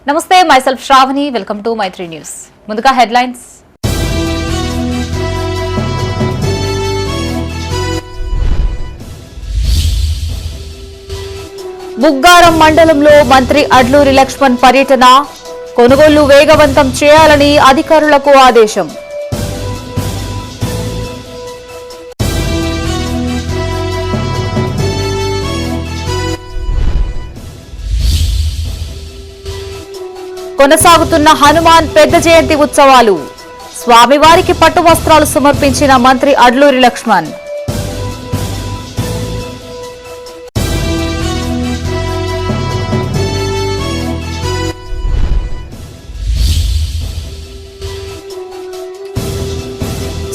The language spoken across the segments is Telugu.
నమస్తే, myself Shravani. Welcome to Maitri news. ముందుగా హెడ్లైన్స్. బుగ్గారం మండలంలో మంత్రి అడ్లూరి లక్ష్మణ్ పర్యటన. కొనుగోళ్లు వేగవంతం చేయాలని అధికారులకు ఆదేశం. కొనసాగుతున్న హనుమాన్ పెద్ద జయంతి ఉత్సవాలు. స్వామివారికి పట్టు వస్త్రాలు సమర్పించిన మంత్రి అడ్లూరి లక్ష్మణ్.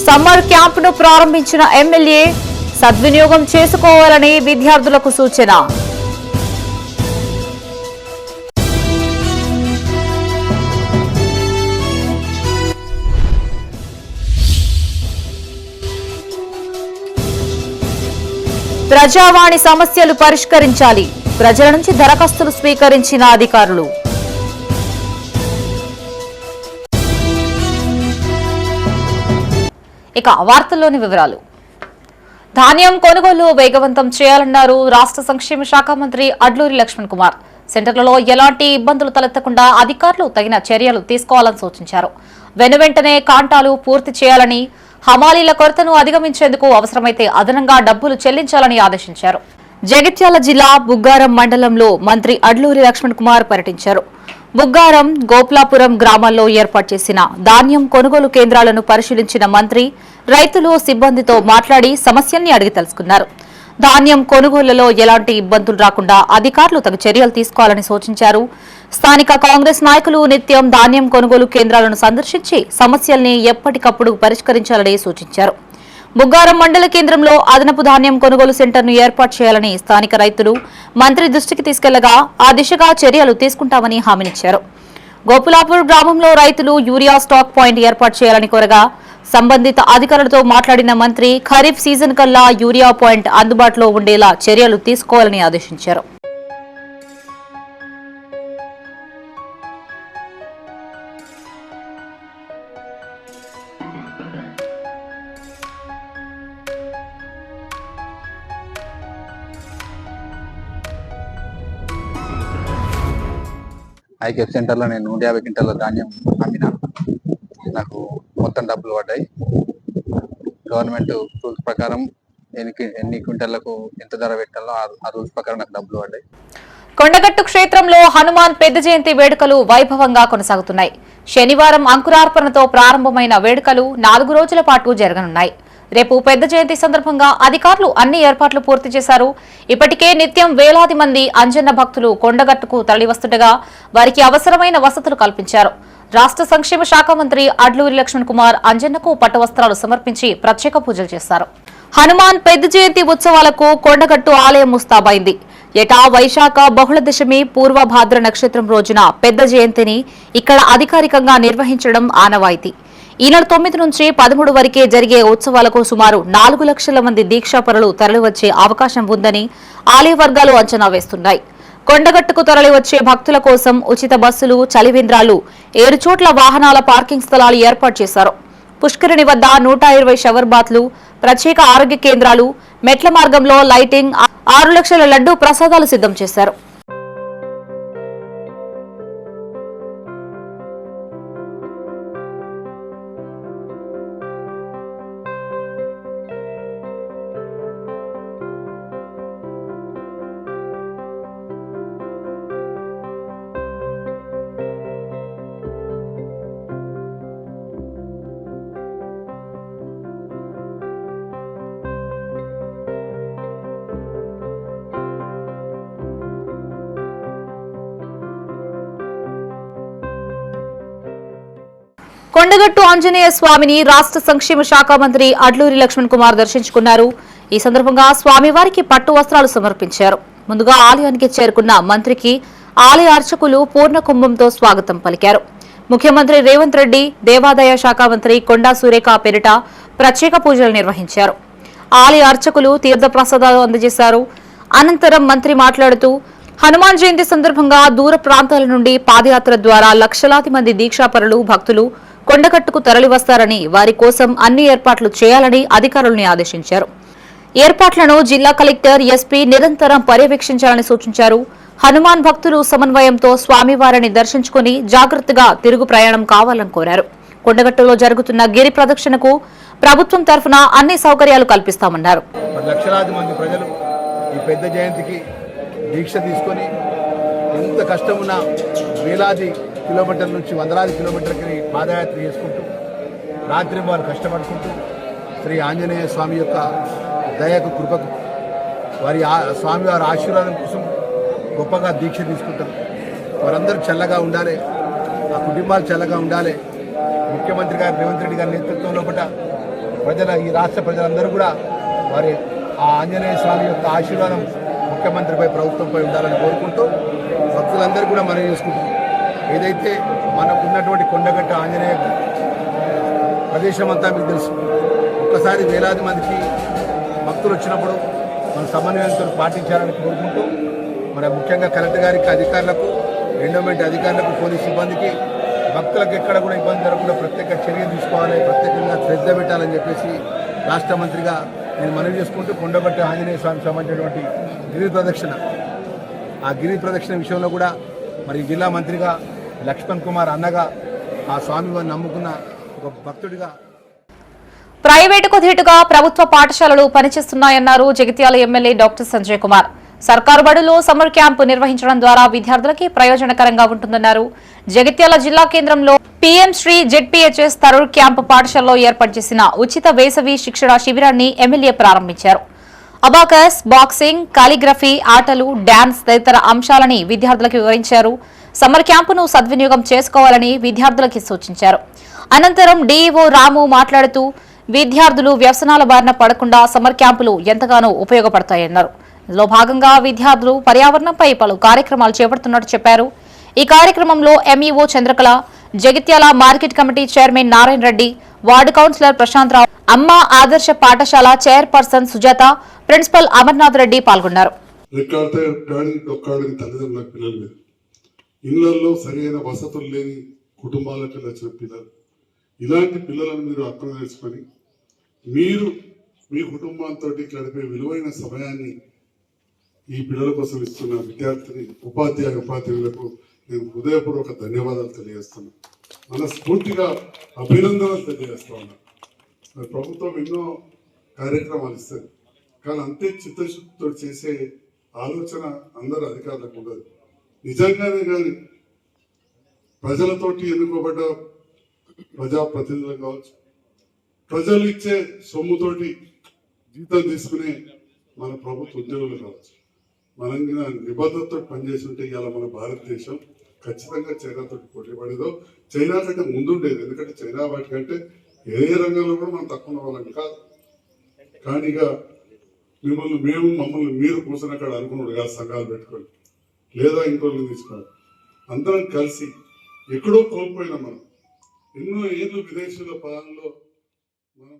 సమ్మర్ క్యాంపును ప్రారంభించిన ఎమ్మెల్యే సద్వినియోగం చేసుకోవాలని విద్యార్థులకు సూచన. ప్రజావాణి సమస్యలు పరిష్కరించాలి. ప్రజల నుంచి దరఖాస్తులు స్వీకరించిన అధికారులు. ఇక వార్తల్లోని వివరాలు. ధాన్యం కొనుగోలు వేగవంతం చేయాలన్నారు రాష్ట్ర సంక్షేమ శాఖ మంత్రి అడ్లూరి లక్ష్మణ్ కుమార్. సెంటర్లలో ఎలాంటి ఇబ్బందులు తలెత్తకుండా అధికారులు తగిన చర్యలు తీసుకోవాలని సూచించారు. వెనువెంటనే కాంటాలు పూర్తి చేయాలని, హమాలీల కొరతను అధిగమించేందుకు అవసరమైతే అదనంగా డబ్బులు చెల్లించాలని ఆదేశించారు. జగిత్యాల జిల్లా బుగ్గారం మండలంలో మంత్రి అడ్లూరి లక్ష్మణ్ కుమార్ పర్యటించారు. బుగ్గారం, గోప్లాపురం గ్రామాల్లో ఏర్పాటు చేసిన ధాన్యం కొనుగోలు కేంద్రాలను పరిశీలించిన మంత్రి రైతులు, సిబ్బందితో మాట్లాడి సమస్యల్ని అడిగి తెలుసుకున్నారు. ధాన్యం కొనుగోళ్లలో ఎలాంటి ఇబ్బందులు రాకుండా అధికారులు తగు చర్యలు తీసుకోవాలని సూచించారు. స్థానిక కాంగ్రెస్ నాయకులు నిత్యం ధాన్యం కొనుగోలు కేంద్రాలను సందర్శించి సమస్యల్ని ఎప్పటికప్పుడు పరిష్కరించాలని సూచించారు. బుగ్గారం మండల కేంద్రంలో అదనపు ధాన్యం కొనుగోలు సెంటర్ను ఏర్పాటు చేయాలని స్థానిక రైతులు మంత్రి దృష్టికి తీసుకెళ్లగా ఆ దిశగా చర్యలు తీసుకుంటామని హామీనిచ్చారు. గోపులాపూర్ గ్రామంలో రైతులు యూరియా స్టాక్ పాయింట్ ఏర్పాటు చేయాలని కోరగా సంబంధిత అధికారులతో మాట్లాడిన మంత్రి ఖరీఫ్ సీజన్ కల్లా యూరియా పాయింట్ అందుబాటులో ఉండేలా చర్యలు తీసుకోవాలని ఆదేశించారు. ఐకేఫ్ సెంటర్లో నేను 150 క్వింటాల ధాన్యం అమ్మిన. నాకు మొత్తం డబ్బులు పడ్డాయి. గవర్నమెంట్ రూల్స్ ప్రకారం ఎన్ని క్వింటాలకు ఎంత ధర పెట్టాలో ఆ రూల్స్ ప్రకారం నాకు డబ్బులు పడ్డాయి. కొండగట్టు క్షేత్రంలో హనుమాన్ పెద్ద జయంతి వేడుకలు వైభవంగా కొనసాగుతున్నాయి. శనివారం అంకురార్పణతో ప్రారంభమైన వేడుకలు 4 రోజుల పాటు జరగనున్నాయి. రేపు పెద్ద జయంతి సందర్భంగా అధికారులు అన్ని ఏర్పాట్లు పూర్తి చేశారు. ఇప్పటికే నిత్యం వేలాది మంది అంజన్న భక్తులు కొండగట్టుకు తరలివస్తుండగా వారికి అవసరమైన వసతులు కల్పించారు. రాష్ట్ర సంక్షేమ శాఖ మంత్రి అడ్లూరి లక్ష్మణ్ కుమార్ అంజన్నకు పట్టు వస్త్రాలు సమర్పించి ప్రత్యేక పూజలు చేశారు. హనుమాన్ పెద్ద జయంతి ఉత్సవాలకు కొండగట్టు ఆలయం ముస్తాబైంది. ఏటా వైశాఖ బహుళ దశమి పూర్వభాద్ర నక్షత్రం రోజున పెద్ద జయంతిని ఇక్కడ అధికారికంగా నిర్వహించడం ఆనవాయితీ. ఈ నెల 9 నుంచి 13 వరకే జరిగే ఉత్సవాలకు సుమారు 4 లక్షల మంది దీక్షాపరులు తరలివచ్చే అవకాశం ఉందని ఆలయ వర్గాలు అంచనా వేస్తున్నాయి. కొండగట్టుకు తరలివచ్చే భక్తుల కోసం ఉచిత బస్సులు, చలివేంద్రాలు, 7 చోట్ల వాహనాల పార్కింగ్ స్థలాలు ఏర్పాటు చేశారు. పుష్కరిణి వద్ద 120 షవర్ బాత్లు, ప్రత్యేక ఆరోగ్య కేంద్రాలు, మెట్ల మార్గంలో లైటింగ్, 6 లక్షల లడ్డూ ప్రసాదాలు సిద్ధం చేశారు. కొండగట్టు ఆంజనేయ స్వామిని రాష్ట్ర సంక్షేమ శాఖ మంత్రి అడ్లూరి లక్ష్మణ్ కుమార్ దర్శించుకున్నారు. ఈ సందర్భంగా స్వామివారికి పట్టు వస్త్రాలు సమర్పించారు. ముందుగా ఆలయానికి చేరుకున్న మంత్రికి ఆలయ అర్చకులు పూర్ణ కుంభంతో స్వాగతం పలికారు. ముఖ్యమంత్రి రేవంత్ రెడ్డి, దేవాదాయ శాఖ మంత్రి కొండా సురేఖ పేరిట ప్రత్యేక పూజలు నిర్వహించారు. ఆలయ అర్చకులు తీర్థ ప్రసాదాలు అందజేశారు. అనంతరం మంత్రి మాట్లాడుతూ హనుమాన్ జయంతి సందర్భంగా దూర ప్రాంతాల నుండి పాదయాత్ర ద్వారా లక్షలాది మంది దీక్షాపరులు భక్తులు కొండగట్టుకు తరలివస్తారని వారి కోసం అన్ని ఏర్పాట్లు చేయాలని అధికారులను ఆదేశించారు. ఏర్పాట్లను జిల్లా కలెక్టర్ ఎస్పీ నిరంతరం పర్యవేక్షించాలని సూచించారు. హనుమాన్ భక్తులు సమన్వయంతో స్వామివారిని దర్శించుకుని జాగ్రత్తగా తిరుగు ప్రయాణం కావాలని కోరారు. కొండగట్టులో జరుగుతున్న గిరి ప్రదక్షిణకు ప్రభుత్వం తరఫున అన్ని సౌకర్యాలు కల్పిస్తామన్నారు. లక్షలాది మంది ప్రజలు ఈ పెద్ద జయంతికి దీక్ష తీసుకొని ఎంత కష్టమున్నా వేలాది కిలోమీటర్ల నుంచి వందలాది కిలోమీటర్లకి పాదయాత్ర చేసుకుంటూ రాత్రి వారు కష్టపడుకుంటూ శ్రీ ఆంజనేయ స్వామి యొక్క దయకు కృపకు వారి స్వామివారి ఆశీర్వాదం కోసం గొప్పగా దీక్ష తీసుకుంటారు. వారందరూ చల్లగా ఉండాలి, ఆ కుటుంబాలు చల్లగా ఉండాలి. ముఖ్యమంత్రి గారు రేవంత్ రెడ్డి గారి నేతృత్వంలో ఈ రాష్ట్ర ప్రజలందరూ కూడా వారి ఆ ఆంజనేయ స్వామి యొక్క ఆశీర్వాదం ముఖ్యమంత్రిపై ప్రభుత్వంపై ఉండాలని కోరుకుంటూ భక్తులందరూ కూడా మనం చేసుకుంటున్నాం. ఏదైతే మనకు ఉన్నటువంటి కొండగట్ట ఆంజనేయ ప్రదేశం అంతా మీకు తెలుసు. ఒక్కసారి వేలాది మందికి భక్తులు వచ్చినప్పుడు మన సమన్వయంతో పాటించాలని కోరుకుంటూ మన ముఖ్యంగా కలెక్టర్ గారికి, అధికారులకు, ఎండోమెంట్ అధికారులకు, పోలీస్ సిబ్బందికి భక్తులకు ఎక్కడ కూడా ఇబ్బంది జరగకుండా ప్రత్యేక చర్యలు తీసుకోవాలి, ప్రత్యేకంగా శ్రద్ధ పెట్టాలని చెప్పేసి రాష్ట్ర మంత్రిగా నేను మనవి చేసుకుంటూ కొండగట్ట ఆంజనేయ స్వామికి సంబంధించినటువంటి గిరి ప్రదక్షిణ ఆ గిరి ప్రదక్షిణ విషయంలో కూడా మరి జిల్లా మంత్రిగా లక్ష్మణ్ కుమార్ అన్నగా ఆ స్వామివారిని నమ్ముకున్న ఒక భక్తుడిగా ప్రైవేటుకు ధీటుగా ప్రభుత్వ పాఠశాలలు పనిచేస్తున్నాయన్నారు జగిత్యాల ఎమ్మెల్యే డాక్టర్ సంజయ్ కుమార్. సర్కారు బడుల్లో సమ్మర్ క్యాంపు నిర్వహించడం ద్వారా విద్యార్థులకి ప్రయోజనకరంగా ఉంటుందన్నారు. జగిత్యాల జిల్లా కేంద్రంలో PM Shri ZPHS Tarun camp పాఠశాలలో ఏర్పాటు చేసిన ఉచిత వేసవి శిక్షణ శిబిరాన్ని ఎమ్మెల్యే ప్రారంభించారు. అబాకస్, బాక్సింగ్, కాలిగ్రఫీ, ఆటలు, డాన్స్ తదితర అంశాలని విద్యార్థులకు వివరించారు. సమ్మర్ క్యాంపును సద్వినియోగం చేసుకోవాలని విద్యార్థులకి సూచించారు. అనంతరం డీఈఓ రాము మాట్లాడుతూ విద్యార్థులు వ్యసనాల బారిన పడకుండా సమ్మర్ క్యాంపులు ఎంతగానో ఉపయోగపడతాయన్నారు. ఇందులో భాగంగా విద్యార్థులు పర్యావరణంపై పలు కార్యక్రమాలు చేపడుతున్నట్టు చెప్పారు. ఈ కార్యక్రమంలో MEO Chandrakala, Jagtial market committee chairman Narayana Reddy, ward councillor Prashanth Rao, Amma Adarsha Pathashala chairperson Sujatha, principal Amarnath Reddy పాల్గొన్నారు. ఇళ్లలో సరైన వసతులు లేని కుటుంబాలకు వచ్చిన పిల్లలు, ఇలాంటి పిల్లలను మీరు అర్థం చేసుకొని మీరు మీ కుటుంబంతో గడిపే విలువైన సమయాన్ని ఈ పిల్లల కోసం ఇస్తున్న విద్యార్థిని ఉపాధ్యాయులకు నేను హృదయపూర్వక ధన్యవాదాలు తెలియజేస్తున్నాను. మనస్ఫూర్తిగా అభినందనలు తెలియజేస్తా ఉన్నా. ప్రభుత్వం ఎన్నో కార్యక్రమాలు ఇస్తుంది, కానీ అంతే చిత్తశుద్ధితో చేసే ఆలోచన అందరు అధికారులకు ఉండదు. నిజంగానే కానీ ప్రజలతోటి ఎన్నుకోబడ్డ ప్రజాప్రతినిధులు కావచ్చు, ప్రజలు ఇచ్చే సొమ్ముతోటి జీతం తీసుకునే మన ప్రభుత్వ ఉద్యోగులు కావచ్చు, మనం నిబద్ధతతో పనిచేసి ఉంటే ఇవాళ మన భారతదేశం ఖచ్చితంగా చైనాతో పోటీ పడేదో, చైనా కంటే ముందుండేది. ఎందుకంటే చైనా వాటికంటే ఏ రంగంలో కూడా మనం తక్కువ వాళ్ళని కాదు. కానీ ఇక మమ్మల్ని మీరు కూర్చున్న కాడ అనుకున్నాడు కాదు, సంఘాలు పెట్టుకొని లేదా ఇంకోళ్ళని తీసుకోవాలి. అందరం కలిసి ఎక్కడో కోల్పోయినా మనం ఎన్నో ఏళ్ళు విదేశీయుల పాలనలో మనం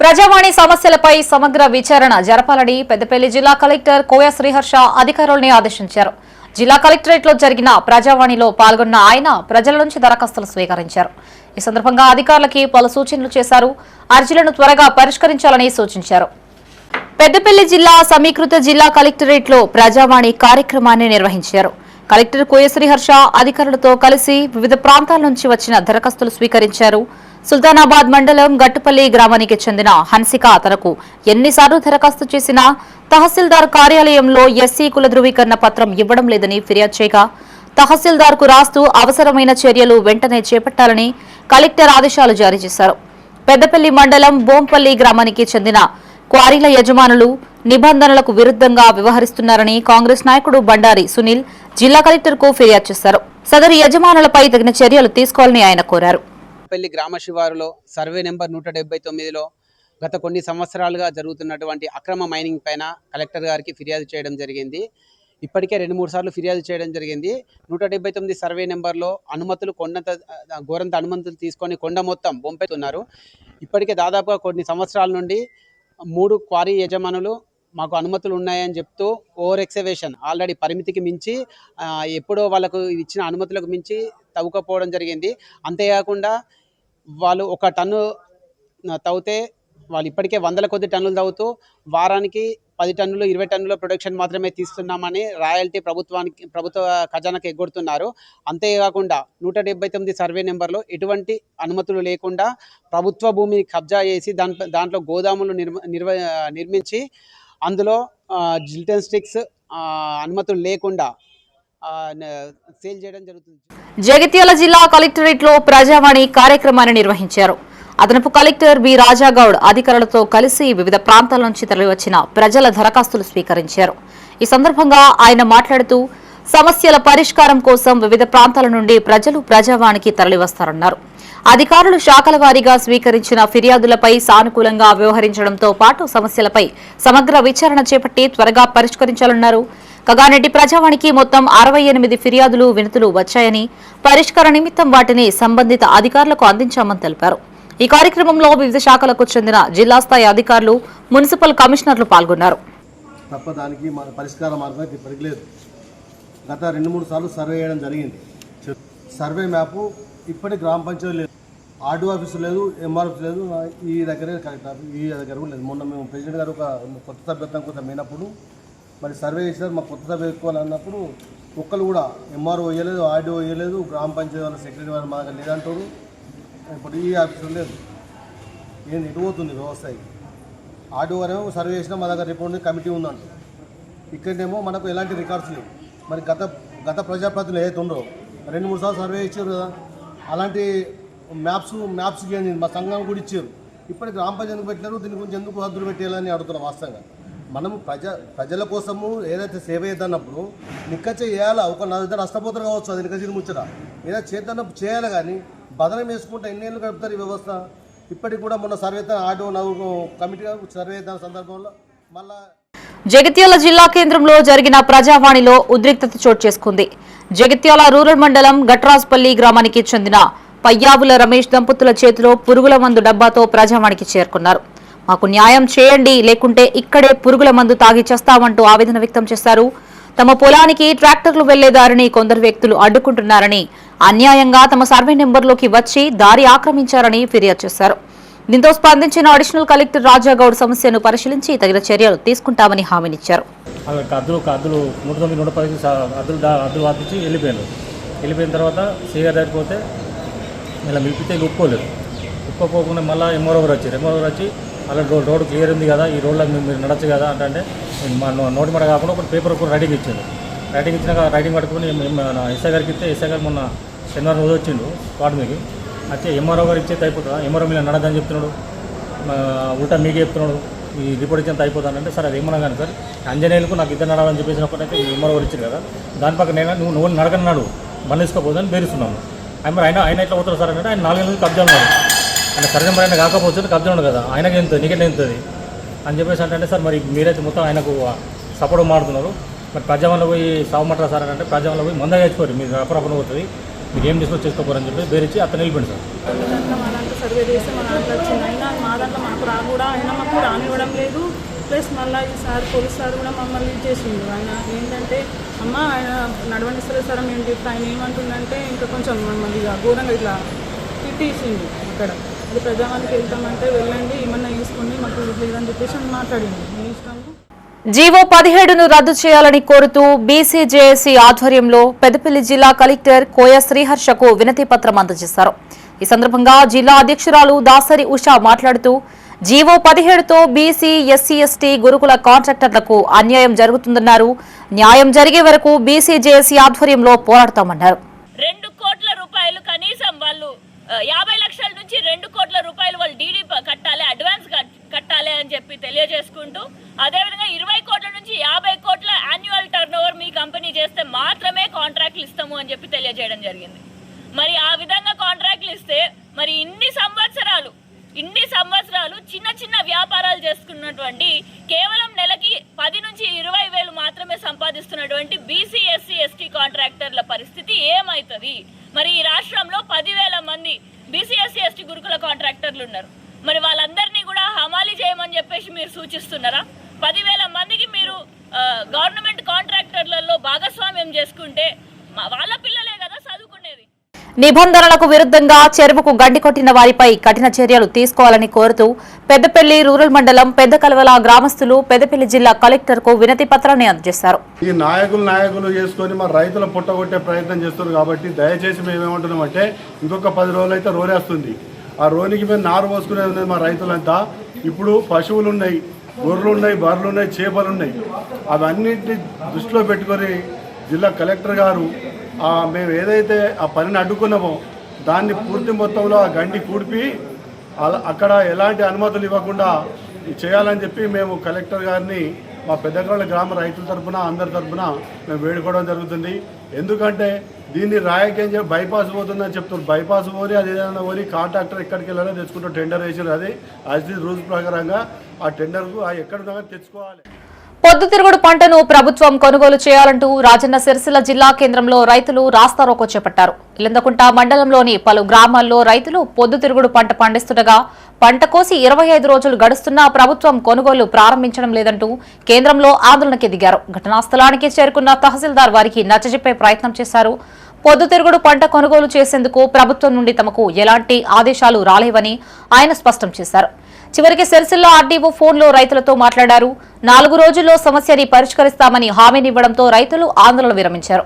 ప్రజావాణి సమస్యలపై సమగ్ర విచారణ జరపాలని పెద్దపల్లి జిల్లా కలెక్టర్ కోయ శ్రీహర్ష అధికారులను ఆదేశించారు. జిల్లా కలెక్టరేట్ లో జరిగిన ప్రజావాణిలో పాల్గొన్న ఆయన ప్రజల నుంచి దరఖాస్తులు స్వీకరించారు. ఈ సందర్భంగా అధికారులకి పలు సూచనలు చేశారు. అర్జీలను త్వరగా పరిష్కరించాలని సూచించారు. పెద్దపల్లి జిల్లా సమీకృత జిల్లా కలెక్టరేట్ లో ప్రజావాణి కార్యక్రమాన్ని నిర్వహించారు. కలెక్టర్ కోయ శ్రీహర్ష అధికారులతో కలిసి వివిధ ప్రాంతాల నుంచి వచ్చిన దరఖాస్తులు స్వీకరించారు. సుల్తానాబాద్ మండలం గట్టుపల్లి గ్రామానికి చెందిన హన్సిక తనకు ఎన్నిసార్లు దరఖాస్తు చేసినా తహసీల్దార్ కార్యాలయంలో ఎస్సీ కుల ధృవీకరణ పత్రం ఇవ్వడం లేదని ఫిర్యాదు చేయగా తహసీల్దార్ కు రాస్తూ అవసరమైన చర్యలు వెంటనే చేపట్టాలని కలెక్టర్ ఆదేశాలు జారీ చేశారు. పెద్దపల్లి మండలం బోంపల్లి గ్రామానికి చెందిన క్వారీల యజమానులు నిబంధనలకు విరుద్ధంగా వ్యవహరిస్తున్నారని కాంగ్రెస్ నాయకుడు బండారి సునీల్ జిల్లా కలెక్టర్ కు ఫిర్యాదు చేశారు. సదరు యజమానులపై తగిన చర్యలు తీసుకోవాలని ఆయన కోరారు. పెళ్లి గ్రామ శివారులో సర్వే నెంబర్ 179లో గత కొన్ని సంవత్సరాలుగా జరుగుతున్నటువంటి అక్రమ మైనింగ్ పైన కలెక్టర్ గారికి ఫిర్యాదు చేయడం జరిగింది. ఇప్పటికే 2-3 సార్లు ఫిర్యాదు చేయడం జరిగింది. 179 సర్వే నెంబర్లో అనుమతులు గోరంత అనుమతులు తీసుకొని కొండ మొత్తం బొంపెతున్నారు. ఇప్పటికే దాదాపుగా కొన్ని సంవత్సరాల నుండి 3 క్వారీ యజమానులు మాకు అనుమతులు ఉన్నాయని చెప్తూ ఓవర్ ఎక్సవేషన్ ఆల్రెడీ పరిమితికి మించి ఎప్పుడో వాళ్ళకు ఇచ్చిన అనుమతులకు మించి తవ్వుకపోవడం జరిగింది. అంతేకాకుండా వాళ్ళు 1 టన్ను తవ్వితే వాళ్ళు ఇప్పటికే 100ల కొద్ది టన్నులు తవ్వుతూ వారానికి 10 టన్నులు 20 టన్నుల ప్రొడక్షన్ మాత్రమే తీస్తున్నామని రాయల్టీ ప్రభుత్వ ఖజానాకు ఎగ్గొడుతున్నారు. అంతేకాకుండా 179 సర్వే నెంబర్లో ఎటువంటి అనుమతులు లేకుండా ప్రభుత్వ భూమిని కబ్జా చేసి దాంట్లో గోదాములు నిర్మించి అందులో జిల్టన్ స్టిక్స్ అనుమతులు లేకుండా సేల్ చేయడం జరుగుతుంది. జగిత్యాల జిల్లా కలెక్టరేట్ లో ప్రజావాణి కార్యక్రమాన్ని నిర్వహించారు. అదనపు కలెక్టర్ బి రాజాగౌడ్ అధికారులతో కలిసి వివిధ ప్రాంతాల నుంచి తరలివచ్చిన ప్రజల దరఖాస్తులు స్వీకరించారు. ఈ సందర్భంగా ఆయన మాట్లాడుతూ సమస్యల పరిష్కారం కోసం వివిధ ప్రాంతాల నుండి ప్రజలు ప్రజావాణికి తరలివస్తారన్నారు. అధికారులు శాఖల వారీగా స్వీకరించిన ఫిర్యాదులపై సానుకూలంగా వ్యవహరించడంతో పాటు సమస్యలపై సమగ్ర విచారణ చేపట్టి త్వరగా పరిష్కరించాలన్నారు. కగానెడ్డి ప్రజావాణికి మొత్తం 68 ఫిర్యాదులు వినతులు వచ్చాయని పరిష్కార నిమిత్తం వాటిని సంబంధిత అధికారులకు అందించామని తెలిపారు. ఈ కార్యక్రమంలో వివిధ శాఖలకు చెందిన జిల్లా స్థాయి అధికారులు, మున్సిపల్ కమిషనర్లు పాల్గొన్నారు. తప్ప దానికి మన పరిష్కార మార్గం ఇప్పటికి లేదు. గత 2-3 సార్లు సర్వే చేయడం జరిగింది. సర్వే మ్యాప్ ఇప్పటికి గ్రామ పంచాయతీ లేదు, ఆర్డీఓ ఆఫీసు లేదు, ఎంఆర్ఎఫ్ లేదు, ఈ దగ్గరే కలెక్టర్ ఆఫీస్ ఈ దగ్గర కూడా లేదు. మొన్న మేము ప్రెసిడెంట్ గారు ఒక కొత్త సభ్యత్వం కోసం పోయినప్పుడు మరి సర్వే చేసినారు. మాకు కొత్త సభ్య ఎక్కువాలన్నప్పుడు ఒక్కరు కూడా ఎంఆర్ఓ వేయలేదు, ఆర్డీఓ వేయలేదు, గ్రామ పంచాయతీ వాళ్ళ సెక్రటరీ వాళ్ళు మా దగ్గర లేదంటారు. ఇప్పుడు ఈ ఆఫీసులో లేదు. ఏం ఎటుపోతుంది వ్యవస్థ? ఆర్డీఓ గారేమో సర్వే చేసినా మా దగ్గర రిపోర్ట్ కమిటీ ఉందంట. ఇక్కడనేమో మనకు ఎలాంటి రికార్డ్స్ లేవు. మరి గత ప్రజాప్రతినిధులు ఏదైతే ఉందో 2-3 సార్లు సర్వే ఇచ్చారు కదా, అలాంటి మ్యాప్స్ మా సంఘం కూడా ఇచ్చారు. ఇప్పటికి గ్రామ పంచాయతీ పెట్టినారు. దీని గురించి ఎందుకు హద్దులు పెట్టేయాలని అడుగుతున్నాం. వాస్తవంగా మనం ప్రజల కోసము ఏదైతే సేవ చేద్దన్నప్పుడు నిక్కచ్చ చేయాలా. ఒక నష్టపోతారు కావచ్చు, అది నిక్కచ్చి ముచ్చట ఏదైనా చేద్దన్నప్పుడు చేయాలి. కానీ బదనం వేసుకుంటే ఎన్నేళ్ళు గడుపుతారు ఈ వ్యవస్థ. ఇప్పటికి కూడా మొన్న సర్వే ఆర్డీఓ కమిటీ సర్వే సందర్భంలో మళ్ళా జగిత్యాల జిల్లా కేంద్రంలో జరిగిన ప్రజావాణిలో ఉద్రిక్తత చోటు చేసుకుంది. జగిత్యాల రూరల్ మండలం గట్రాజ్పల్లి గ్రామానికి చెందిన పయ్యావుల రమేష్ దంపతుల చేతిలో పురుగుల మందు డబ్బాతో ప్రజావాణికి చేరుకున్నారు. మాకు న్యాయం చేయండి, లేకుంటే ఇక్కడే పురుగుల మందు తాగి చేస్తామంటూ ఆవేదన వ్యక్తం చేశారు. తమ పొలానికి ట్రాక్టర్లు వెళ్లే దారిని కొందరు వ్యక్తులు అడ్డుకుంటున్నారని, అన్యాయంగా తమ సర్వే నెంబర్లోకి వచ్చి దారి ఆక్రమించారని ఫిర్యాదు చేశారు. దీంతో స్పందించిన అడిషనల్ కలెక్టర్ రాజాగౌడ్ సమస్యను పరిశీలించి తగిన చర్యలు తీసుకుంటామని హామీనిచ్చారు. అద్దులు 109-110 అద్దులు వాపించి వెళ్ళిపోయిన తర్వాత సీగా దాటిపోతే ఇలా మిలిపితే ఉప్పుకోకుండా మళ్ళీ ఎంఆర్ఓ వచ్చి అలా రోడ్ క్లియర్ ఉంది కదా, ఈ రోడ్లో మీరు నడచ్చు కదా అంటే మా నోటి మాట కాకుండా ఒక పేపర్ కూడా రైటింగ్ ఇచ్చారు. రైటింగ్ ఇచ్చినాక రైటింగ్ పట్టుకుని ఎస్ఐ గారికి ఇస్తే ఎస్ఐ గారు మొన్న శనివారం రోజు వచ్చిండు వార్డు మీకు వచ్చి ఎంఆర్ఓ గారు ఇచ్చేది అయిపోతుందా, ఎంఆర్ఓ మీరు నడదని చెప్తున్నాడు, ఉల్టా మీకే చెప్తున్నాడు, ఈ రిపోర్ట్ ఇచ్చేంత అయిపోతానంటే సార్ అది ఏమన్నా కానీ సార్ అంజనేయులకు నాకు ఇద్దరు నడాలని చెప్పేసినప్పుడైతే ఎంఆర్ఓ గారు ఇచ్చారు కదా, దాని పక్కన నేను నువ్వు నడకన్నాడు బండి తీసుకోపోదని బేరుస్తున్నాము. ఆయన ఇట్లా పోతారు సార్ అంటే ఆయన 4 నెలలు కబ్జా ఉన్నాడు, ఆయన సర్వే నెంబర్ ఆయన కాకపోతే కబ్జా ఉండదు కదా, ఆయనకి ఎంత నీకే ఎంతుంది అని చెప్పేసి అంటే సార్ మరి మీరైతే మొత్తం ఆయనకు సపోర్ట్ మాడుతున్నారు. మరి ప్రజావన్లో పోయి సాగుమంటారా సార్ అంటే ప్రజావన్లో పోయి మందగా తెచ్చుకోరు, మీరు అప్పుడప్పుడు పోతుంది, మీరు ఏం తీసుకొని చేసుకోపోరని చెప్పి బేరిచ్చి అతను వెళ్ళిపోయింది సార్. మా దాంట్లో సర్వే చేస్తే మా దాంట్లో వచ్చింది, అయినా మా దాంట్లో మాకు కూడా అయినా మాకు రానివ్వడం లేదు. ప్లస్ మళ్ళీ ఈసారి పోలీస్ సార్ కూడా మమ్మల్ని చేసిండు. ఆయన ఏంటంటే అమ్మ ఆయన నడవనిస్తలేదు సార్ మేము చెప్తే ఆయన ఏమంటుందంటే ఇంకా కొంచెం మమ్మల్ని ఘోరంగా ఇట్లా తిట్టేసిండు. అక్కడ అది ప్రజావానికి వెళ్తామంటే వెళ్ళండి ఏమన్నా తీసుకోండి మాకు లేదని చెప్పేసి మాట్లాడింది. మీ ఇష్టం. జీవో 17ను రద్దు చేయాలని కోరుతూ బీసీజేఏసీ ఆధ్వర్యంలో పెద్దపల్లి జిల్లా కలెక్టర్ కోయ శ్రీహర్షకు వినతి పత్రం అందజేశారు. ఈ సందర్భంగా జిల్లా అధ్యక్షురాలు దాసరి ఉషా మాట్లాడుతూ జీవో 17తో బీసీ, ఎస్సీ, ఎస్టీ గురుకుల కాంట్రాక్టర్లకు అన్యాయం జరుగుతుందన్నారు. న్యాయం జరిగే వరకు బీసీజేఏసీ ఆధ్వర్యంలో పోరాడతామన్నారు. 2 కోట్ల రూపాయలు కనీసం వాళ్ళు 50 లక్షల నుంచి 2 కోట్ల రూపాయలు వాళ్ళు డీడీ కట్టాలి, అడ్వాన్స్ కట్టాలి అని చెప్పి తెలియజేసుకుంటూ, అదేవిధంగా 20 కోట్ల నుంచి 50 కోట్ల యాన్యువల్ టర్నోవర్ మీ కంపెనీ చేస్తే మాత్రమే కాంట్రాక్ట్లు ఇస్తాము అని చెప్పి తెలియజేయడం జరిగింది. మరి ఆ విధంగా కాంట్రాక్ట్లు ఇస్తే మరి ఇన్ని సంవత్సరాలు చిన్న చిన్న వ్యాపారాలు చేసుకున్నటువంటి కేవలం నెలకి 10 నుంచి 20 వేలు మాత్రమే సంపాదిస్తున్నటువంటి బీసీ, ఎస్సీ, ఎస్టీ కాంట్రాక్టర్ల పరిస్థితి ఏమవుతుంది? మరి ఈ రాష్ట్రంలో 10,000 మంది బీసీ, ఎస్సీ, ఎస్టీ గురుకుల కాంట్రాక్టర్లు ఉన్నారు. మరి వాళ్ళందరినీ కూడా హమాలి చేయమని చెప్పేసి మీరు సూచిస్తున్నారా? 10,000 మందికి మీరు గవర్నమెంట్ కాంట్రాక్టర్లలో భాగస్వామ్యం చేసుకుంటే వాళ్ళ పిల్లలే కదా చదువుకునేది. నిబంధనలకు విరుద్ధంగా చెరువుకు గండి కొట్టిన వారిపై కఠిన చర్యలు తీసుకోవాలని కోరుతూ పెద్దపల్లి రూరల్ మండలం పెద్ద కలవల గ్రామస్తులు పెద్దపల్లి జిల్లా కలెక్టర్కు వినతి పత్రాన్ని అందజేశారు. ఈ నాయకులు చేసుకొని మా రైతుల పుట్టగొట్టే ప్రయత్నం చేస్తున్నారు కాబట్టి దయచేసి మేమేమంటున్నామంటే ఇంకొక 10 రోజులు అయితే రోరేస్తుంది. ఆ రోనికి మేము నారు పోసుకునేది ఉన్నది మా రైతులంతా. ఇప్పుడు పశువులు ఉన్నాయి, గొర్రెలు ఉన్నాయి, బర్రెలు ఉన్నాయి, చేపలు ఉన్నాయి. అవన్నింటినీ దృష్టిలో పెట్టుకొని జిల్లా కలెక్టర్ గారు మేము ఏదైతే ఆ పనిని అడ్డుకున్నామో దాన్ని పూర్తి మొత్తంలో ఆ గండి కూడిపి అక్కడ ఎలాంటి అనుమతులు ఇవ్వకుండా చేయాలని చెప్పి మేము కలెక్టర్ గారిని మా పెద్దగొల్ల గ్రామ రైతుల తరఫున అందరి తరఫున మేము వేడుకోవడం జరుగుతుంది. ఎందుకంటే దీన్ని రాయకేం బైపాస్ పోతుందని చెప్తున్నారు. బైపాస్ పోని అది ఏదైనా పోని కాంట్రాక్టర్ ఎక్కడికి వెళ్ళాలో తెచ్చుకుంటూ టెండర్ వేసారు. అది యాజ్ ది రూల్స్ ప్రకారంగా ఆ టెండర్కు ఎక్కడ తెచ్చుకోవాలి. పొద్దుతిరుగుడు పంటను ప్రభుత్వం కొనుగోలు చేయాలంటూ రాజన్న సిరిసిల్ల జిల్లా కేంద్రంలో రైతులు రాస్తారోకో చేపట్టారు. ఇలందకుంట మండలంలోని పలు గ్రామాల్లో రైతులు పొద్దుతిరుగుడు పంట పండిస్తుండగా పంట కోసి 25 రోజులు గడుస్తున్నా ప్రభుత్వం కొనుగోలు ప్రారంభించడం లేదంటూ కేంద్రంలో ఆందోళనకి దిగారు. ఘటనా స్థలానికి చేరుకున్న తహసీల్దార్ వారికి నచ్చజెప్పే ప్రయత్నం చేశారు. పొద్దుతిరుగుడు పంట కొనుగోలు చేసేందుకు ప్రభుత్వం నుండి తమకు ఎలాంటి ఆదేశాలు రాలేవని ఆయన స్పష్టం చేశారు. చివరికి సిరిసిల్ల ఆర్డీఓ ఫోన్లో రైతులతో మాట్లాడారు. 4 రోజుల్లో సమస్యని పరిష్కరిస్తామని హామీనివ్వడంతో రైతులు ఆందోళన విరమించారు.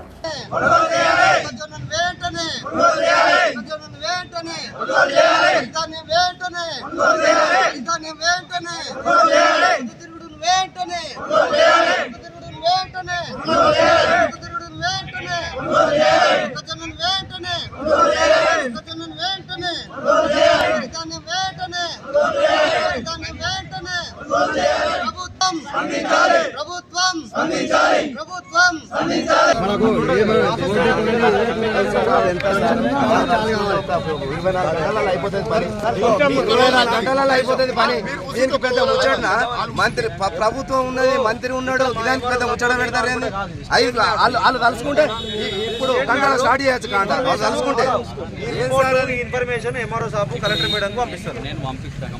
మంత్రి ప్రభుత్వం ఉన్నది, మంత్రి ఉన్నాడు, ఇలాంటి పెద్ద ముచ్చట పెడతారు. వాళ్ళు తలుచుకుంటే ఇప్పుడు గంటలు స్టార్ట్ చేయొచ్చు. వాళ్ళు తలుచుకుంటే ఇన్ఫర్మేషన్ ఎంఆర్ఓ సాబ్ కలెక్టర్ మేడం పంపిస్తారు. నేను పంపిస్తాను.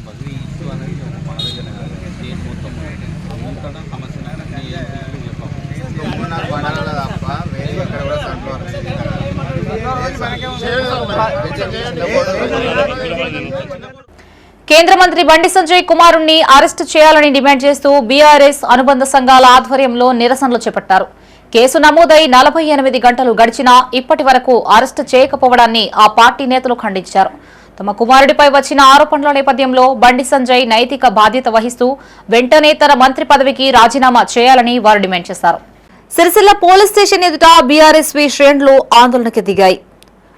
కేంద్ర మంత్రి బండి సంజయ్ కుమారుణ్ణి అరెస్టు చేయాలని డిమాండ్ చేస్తూ బీఆర్ఎస్ అనుబంధ సంఘాల ఆధ్వర్యంలో నిరసనలు చేపట్టారు. కేసు నమోదై 48 గంటలు గడిచినా ఇప్పటి వరకు అరెస్టు చేయకపోవడాన్ని ఆ పార్టీ నేతలు ఖండించారు. తమ కుమారుడిపై వచ్చిన ఆరోపణల నేపథ్యంలో బండి సంజయ్ నైతిక బాధ్యత వహిస్తూ వెంటనే తన మంత్రి పదవికి రాజీనామా చేయాలని వారు డిమాండ్ చేశారు. సిరిసిల్ల పోలీస్ స్టేషన్ ఎదుట బీఆర్ఎస్వీ శ్రేణులు ఆందోళనకి దిగాయి.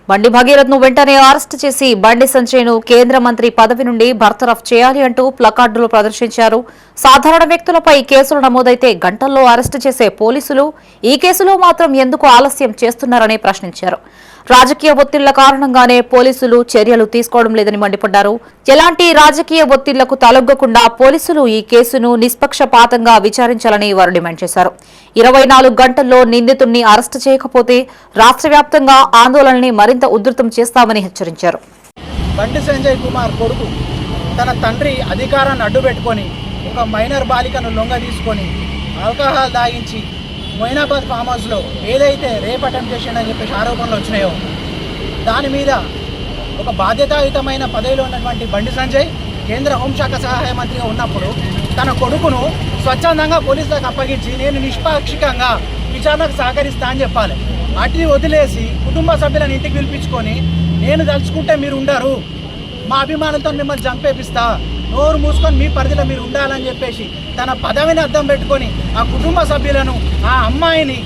బండి భగీరథ్ను వెంటనే అరెస్టు చేసి బండి సంజయ్ను కేంద్ర మంత్రి పదవి నుండి బర్తరఫ్ చేయాలి అంటూ ప్లకార్డులు ప్రదర్శించారు. సాధారణ వ్యక్తులపై కేసులు నమోదైతే గంటల్లో అరెస్టు చేసే పోలీసులు ఈ కేసులో మాత్రం ఎందుకు ఆలస్యం చేస్తున్నారని ప్రశ్నించారు. రాజకీయ ఒత్తిళ్ల కారణంగానే పోలీసులు చర్యలు తీసుకోవడం లేదని మండిపడ్డారు. ఎలాంటి రాజకీయ ఒత్తిళ్లకు తలొగ్గకుండా పోలీసులు ఈ కేసును నిష్పక్షపాతంగా విచారించాలని వారు డిమాండ్ చేశారు. 24 గంటల్లో నిందితుడిని అరెస్టు చేయకపోతే రాష్ట్ర వ్యాప్తంగా ఆందోళనని మరింత ఉధృతం చేస్తామని హెచ్చరించారు. బండి సంజయ్ కుమార్ కొడుకు తన తండ్రి అధికారాన్ని అడ్డుపెట్టుకొని ఒక మైనర్ బాలికను లొంగ తీసుకొని ఆల్కహాల్ దాగించి మొయినాబాద్ ఫామ్ హౌస్లో ఏదైతే రేప్ అటెంప్ట్ చేసిండని చెప్పేసి ఆరోపణలు వచ్చినాయో దాని మీద ఒక బాధ్యతాయుతమైన పదవిలో ఉన్నటువంటి బండి సంజయ్ కేంద్ర హోంశాఖ సహాయ మంత్రిగా ఉన్నప్పుడు తన కొడుకును స్వచ్ఛందంగా పోలీసులకు అప్పగించి నేను నిష్పాక్షికంగా విచారణకు సహకరిస్తా అని చెప్పాలి. అటు వదిలేసి కుటుంబ సభ్యులను ఇంటికి పిలిపించుకొని నేను తలుచుకుంటే మీరు ఉండరు, మా అభిమానంతో మిమ్మల్ని చంపేపిస్తా, నోరు మూసుకొని మీ పరిధిలో మీరు ఉండాలని చెప్పేసి తన పదవిని అద్దం పెట్టుకొని ఆ కుటుంబ సభ్యులను ఆ అమ్మాయిని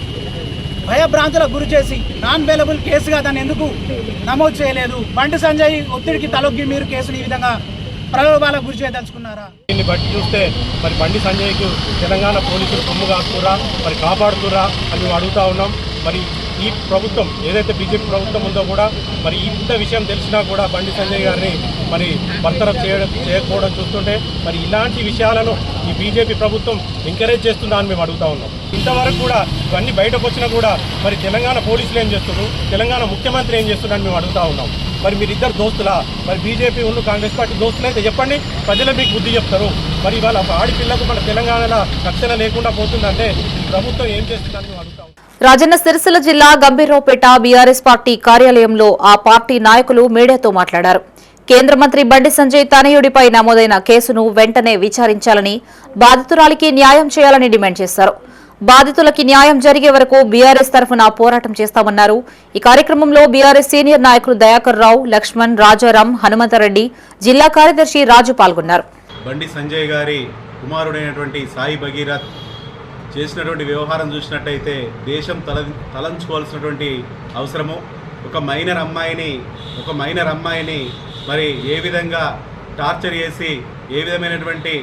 భయభ్రాంతులకు గురి చేసి నాన్ బెయిలబుల్ కేసుగా దాన్ని ఎందుకు నమోదు చేయలేదు? బండి సంజయ్ ఒత్తిడికి తలొగ్గి మీరు కేసుని ఈ విధంగా ప్రలోభాలకు గురి చేయదలుచుకున్నారా? దీన్ని బట్టి చూస్తే మరి బండి సంజయ్కు తెలంగాణ పోలీసులు కొమ్ము కాస్తురా, మరి కాపాడుతురా అని మేము అడుగుతా ఉన్నాం. మరి ఈ ప్రభుత్వం ఏదైతే బీజేపీ ప్రభుత్వం ఉందో కూడా మరి ఇంత విషయం తెలిసినా కూడా బండి సంజయ్ గారిని మరి బర్తరఫ్ చేయకపోవడం చూస్తుంటే మరి ఇలాంటి విషయాలను ఈ బీజేపీ ప్రభుత్వం ఎంకరేజ్ చేస్తుందా అని మేము అడుగుతా ఉన్నాం. ఇంతవరకు కూడా ఇవన్నీ బయటకు వచ్చినా కూడా మరి తెలంగాణ పోలీసులు ఏం చేస్తున్నారు, తెలంగాణ ముఖ్యమంత్రి ఏం చేస్తున్నారని మేము అడుగుతా ఉన్నాం. మరి మీరిద్దరు దోస్తులా? మరి బీజేపీ ఉన్న కాంగ్రెస్ పార్టీ దోస్తులు అయితే చెప్పండి, ప్రజలు మీకు బుద్ధి చెప్తారు. మరి ఇవాళ ఆడపిల్లకు మన తెలంగాణలో రక్షణ లేకుండా పోతుందంటే ఈ ప్రభుత్వం ఏం చేస్తుందని మేము అడుగుతాం. రాజన్న సిరిసిల్ల జిల్లా గంభీరావుపేట బీఆర్ఎస్ పార్టీ కార్యాలయంలో ఆ పార్టీ నాయకులు మీడియాతో మాట్లాడారు. కేంద్ర మంత్రి బండి సంజయ్ తనయుడిపై నమోదైన కేసును వెంటనే విచారించాలని, బాధితురాలికి న్యాయం చేయాలని డిమాండ్ చేశారు. బాధితులకి న్యాయం జరిగే వరకు బీఆర్ఎస్ తరఫున పోరాటం చేస్తామన్నారు. ఈ కార్యక్రమంలో బీఆర్ఎస్ సీనియర్ నాయకులు దయాకర్ రావు, లక్ష్మణ్, రాజారాం, హనుమంతరెడ్డి, జిల్లా కార్యదర్శి రాజు పాల్గొన్నారు. బండి సంజయ్ గారి కుమారుడైనటువంటి సాయి భగీరథ్ చేసినటువంటి వ్యవహారం చూసినట్టయితే దేశం తలంచుకోవాల్సినటువంటి అవసరము. ఒక మైనర్ అమ్మాయిని మరి ఏ విధంగా టార్చర్ చేసి ఏ విధమైనటువంటి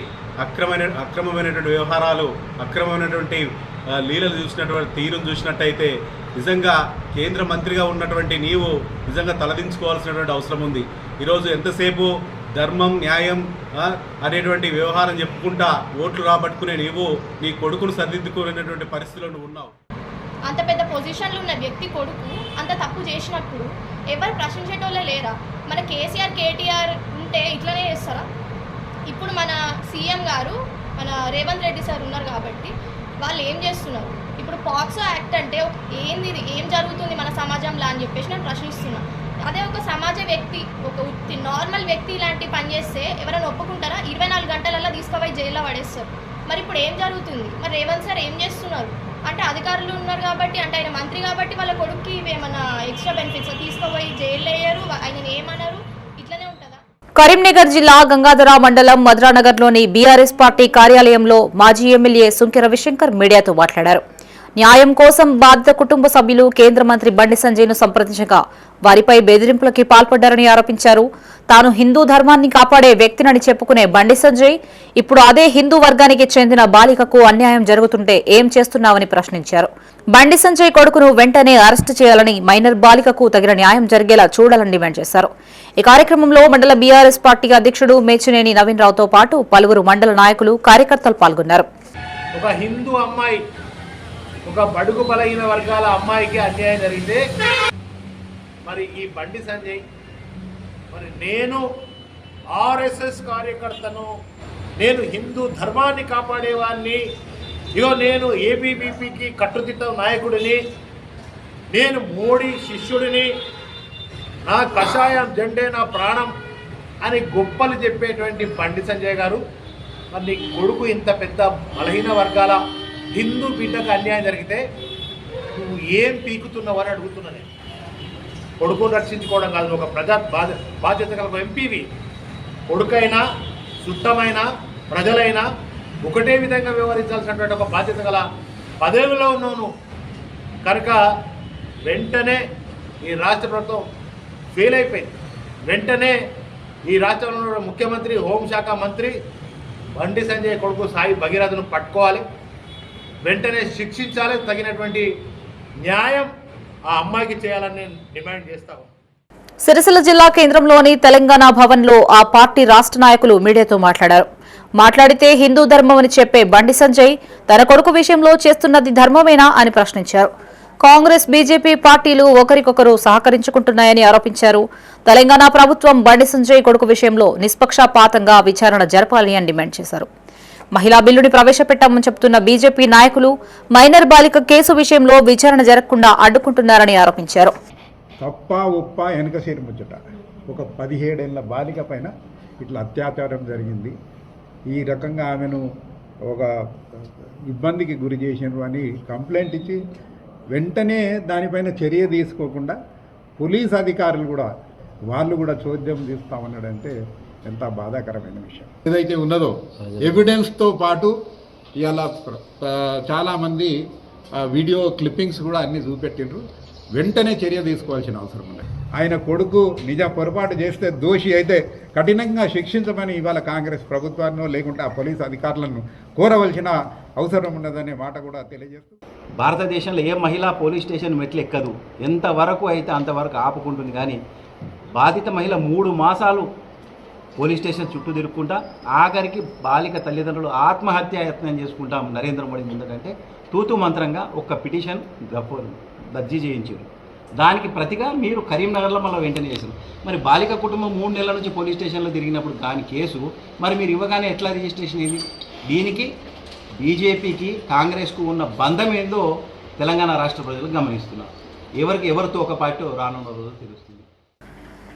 అక్రమమైనటువంటి వ్యవహారాలు, అక్రమమైనటువంటి లీలలు చూసినటువంటి తీరును చూసినట్టయితే నిజంగా కేంద్ర మంత్రిగా ఉన్నటువంటి నీవు నిజంగా తలదించుకోవాల్సినటువంటి అవసరం ఉంది. ఈరోజు ఎంతసేపు ధర్మం, న్యాయం అనేటువంటి వ్యవహారం చెప్పుకుంటా ఓట్లు రాబట్టుకునే నీవు నీ కొడుకును సరిదిద్దుకునేటువంటి పరిస్థితిలో నువ్వు ఉన్నావు. అంత పెద్ద పొజిషన్లో ఉన్న వ్యక్తి కొడుకు అంత తప్పు చేసినప్పుడు ఎవరు ప్రశ్నించేటోళ్ళే లేరా? మన కేసీఆర్, కేటీఆర్ ఉంటే ఇట్లనే చేస్తారా? ఇప్పుడు మన సీఎం గారు, మన రేవంత్ రెడ్డి సార్ ఉన్నారు కాబట్టి వాళ్ళు ఏం చేస్తున్నారు? ఇప్పుడు పాక్సో యాక్ట్ అంటే ఏంది, ఏం జరుగుతుంది మన సమాజంలో అని చెప్పేసి నేను ప్రశ్నిస్తున్నాను. అదే ఒక సమాజ వ్యక్తి, ఒక నార్మల్ వ్యక్తి ఇలాంటి పని చేస్తే ఎవరైనా ఒప్పుకుంటారా? 24 గంటలల్లో తీసుకుపోయి జైల్లో పడేస్తారు. మరి ఇప్పుడు ఏం జరుగుతుంది? మరి రేవంత్ సార్ ఏం చేస్తున్నారు అంటే అధికారులు ఉన్నారు కాబట్టి, అంటే ఆయన మంత్రి కాబట్టి వాళ్ళ కొడుక్కి ఏమన్నా ఎక్స్ట్రా బెనిఫిట్స్ తీసుకుపోయి జైల్లో వేయరు, ఆయన ఏమన్నారు? ఇట్లనే ఉంటుందా? కరీంనగర్ జిల్లా గంగాధర మండలం మధురానగర్లోని బీఆర్ఎస్ పార్టీ కార్యాలయంలో మాజీ ఎమ్మెల్యే సుంకె రవిశంకర్ మీడియాతో మాట్లాడారు. న్యాయం కోసం బాధిత కుటుంబ సభ్యులు కేంద్ర మంత్రి బండి సంజయ్ను సంప్రదించగా వారిపై బెదిరింపులకి పాల్పడ్డారని ఆరోపించారు. తాను హిందూ ధర్మాన్ని కాపాడే వ్యక్తినని చెప్పుకునే బండి సంజయ్ ఇప్పుడు అదే హిందూ వర్గానికి చెందిన బాలికకు అన్యాయం జరుగుతుంటే ఏం చేస్తున్నావని ప్రశ్నించారు. బండి సంజయ్ కొడుకును వెంటనే అరెస్టు చేయాలని, మైనర్ బాలికకు తగిన న్యాయం జరిగేలా చూడాలని డిమాండ్ చేశారు. ఈ కార్యక్రమంలో మండల బీఆర్ఎస్ పార్టీ అధ్యక్షుడు మేచినేని నవీన్ రావుతో పాటు పలువురు మండల నాయకులు, కార్యకర్తలు పాల్గొన్నారు. ఒక హిందూ అమ్మాయి, ఒక బడుగు బలహీన వర్గాల అమ్మాయికి అన్యాయం జరిగితే మరి ఈ బండి సంజయ్, మరి నేను ఆర్ఎస్ఎస్ కార్యకర్తను, నేను హిందూ ధర్మాన్ని కాపాడేవాడిని, ఇగో నేను ఏబీవీపీకి కట్టుదిట్ట నాయకుడిని, నేను మోడీ శిష్యుడిని, నా కషాయం జెండే నా ప్రాణం అని గొప్పలు చెప్పేటువంటి బండి సంజయ్ గారు, మరి నీ కొడుకు ఇంత పెద్ద బలహీన వర్గాల హిందూ బిడ్డకు అన్యాయం జరిగితే నువ్వు ఏం పీకుతున్నావు అని అడుగుతున్నా. నేను కొడుకును రక్షించుకోవడం కాదు, ఒక ప్రజా బాధ్యత కల ఎంపీవి. కొడుకైనా, చుట్టమైనా, ప్రజలైనా ఒకటే విధంగా వ్యవహరించాల్సినటువంటి ఒక బాధ్యత గల పదవిలో ఉన్నాను కనుక వెంటనే ఈ రాష్ట్ర ప్రభుత్వం ఫెయిల్ అయిపోయింది. వెంటనే ఈ రాష్ట్రంలో ముఖ్యమంత్రి, హోంశాఖ మంత్రి బండి సంజయ్ కొడుకు సాయి భగీరథను పట్టుకోవాలి, వెంటనే శిక్షించాలి, తగినటువంటి న్యాయం ఆ అమ్మాయికి చేయాలని నేను డిమాండ్ చేస్తాను. సిరిసిల్ల జిల్లా కేంద్రంలోని తెలంగాణ భవన్లో ఆ పార్టీ రాష్ట్ర నాయకులు మీడియాతో మాట్లాడితే హిందూ ధర్మం అని చెప్పే బండి సంజయ్ తన కొడుకు విషయంలో చేస్తున్నది ధర్మమేనా అని ప్రశ్నించారు. కాంగ్రెస్, బీజేపీ పార్టీలు ఒకరికొకరు సహకరించుకుంటున్నాయని ఆరోపించారు. తెలంగాణ ప్రభుత్వం బండి సంజయ్ కొడుకు విషయంలో నిష్పక్షపాతంగా విచారణ జరపాలని అని డిమాండ్ చేశారు. మహిళా బిల్లుని ప్రవేశపెట్టామని చెబుతున్న బీజేపీ నాయకులు మైనర్ బాలిక కేసు విషయంలో విచారణ జరగకుండా అడ్డుకుంటున్నారని ఆరోపించారు. తప్ప ఉప్ప వెనక సేరు ముచ్చట, ఒక 17 ఏళ్ల బాలిక పైన ఇట్లా అత్యాచారం జరిగింది, ఈ రకంగా ఆమెను ఒక ఇబ్బందికి గురి చేసినారు అని కంప్లైంట్ ఇచ్చి వెంటనే దానిపైన చర్య తీసుకోకుండా పోలీస్ అధికారులు కూడా వాళ్ళు కూడా చోద్యం తీస్తామన్నాడంటే ఎంత బాధాకరమైన విషయం. ఏదైతే ఉన్నదో ఎవిడెన్స్తో పాటు ఇవాళ చాలామంది వీడియో క్లిప్పింగ్స్ కూడా అన్నీ చూపెట్టిండ్రు. వెంటనే చర్య తీసుకోవాల్సిన అవసరం ఉంది. ఆయన కొడుకు నిజం పొరపాటు చేస్తే దోషి అయితే కఠినంగా శిక్షించమని ఇవాళ కాంగ్రెస్ ప్రభుత్వాన్ని లేకుంటే ఆ పోలీసు అధికారులను కోరవలసిన అవసరం ఉన్నదనే మాట కూడా తెలియజేస్తూ, భారతదేశంలో ఏ మహిళ పోలీస్ స్టేషన్ మెట్లు ఎక్కదు, ఎంతవరకు అయితే అంతవరకు ఆపుకుంటుంది. కానీ బాధిత మహిళ 3 మాసాలు పోలీస్ స్టేషన్ చుట్టూ తిరుక్కుంటా ఆఖరికి బాలిక తల్లిదండ్రులు ఆత్మహత్య యత్నం చేసుకుంటాం నరేంద్ర మోడీ ముందుకంటే తూతు మంత్రంగా ఒక పిటిషన్ దర్జీ చేయించారు. దానికి ప్రతిగా మీరు కరీంనగర్లో మళ్ళీ వెంటనే చేశారు. మరి బాలిక కుటుంబం 3 నెలల నుంచి పోలీస్ స్టేషన్లో తిరిగినప్పుడు దాని కేసు మరి మీరు ఇవ్వగానే ఎట్లా రిజిస్ట్రేషన్ అయింది? దీనికి బీజేపీకి కాంగ్రెస్కు ఉన్న బంధం ఏందో తెలంగాణ రాష్ట్ర ప్రజలు గమనిస్తున్నారు. ఎవరు తోకపాటో రానున్న రోజులు తెలుస్తుంది.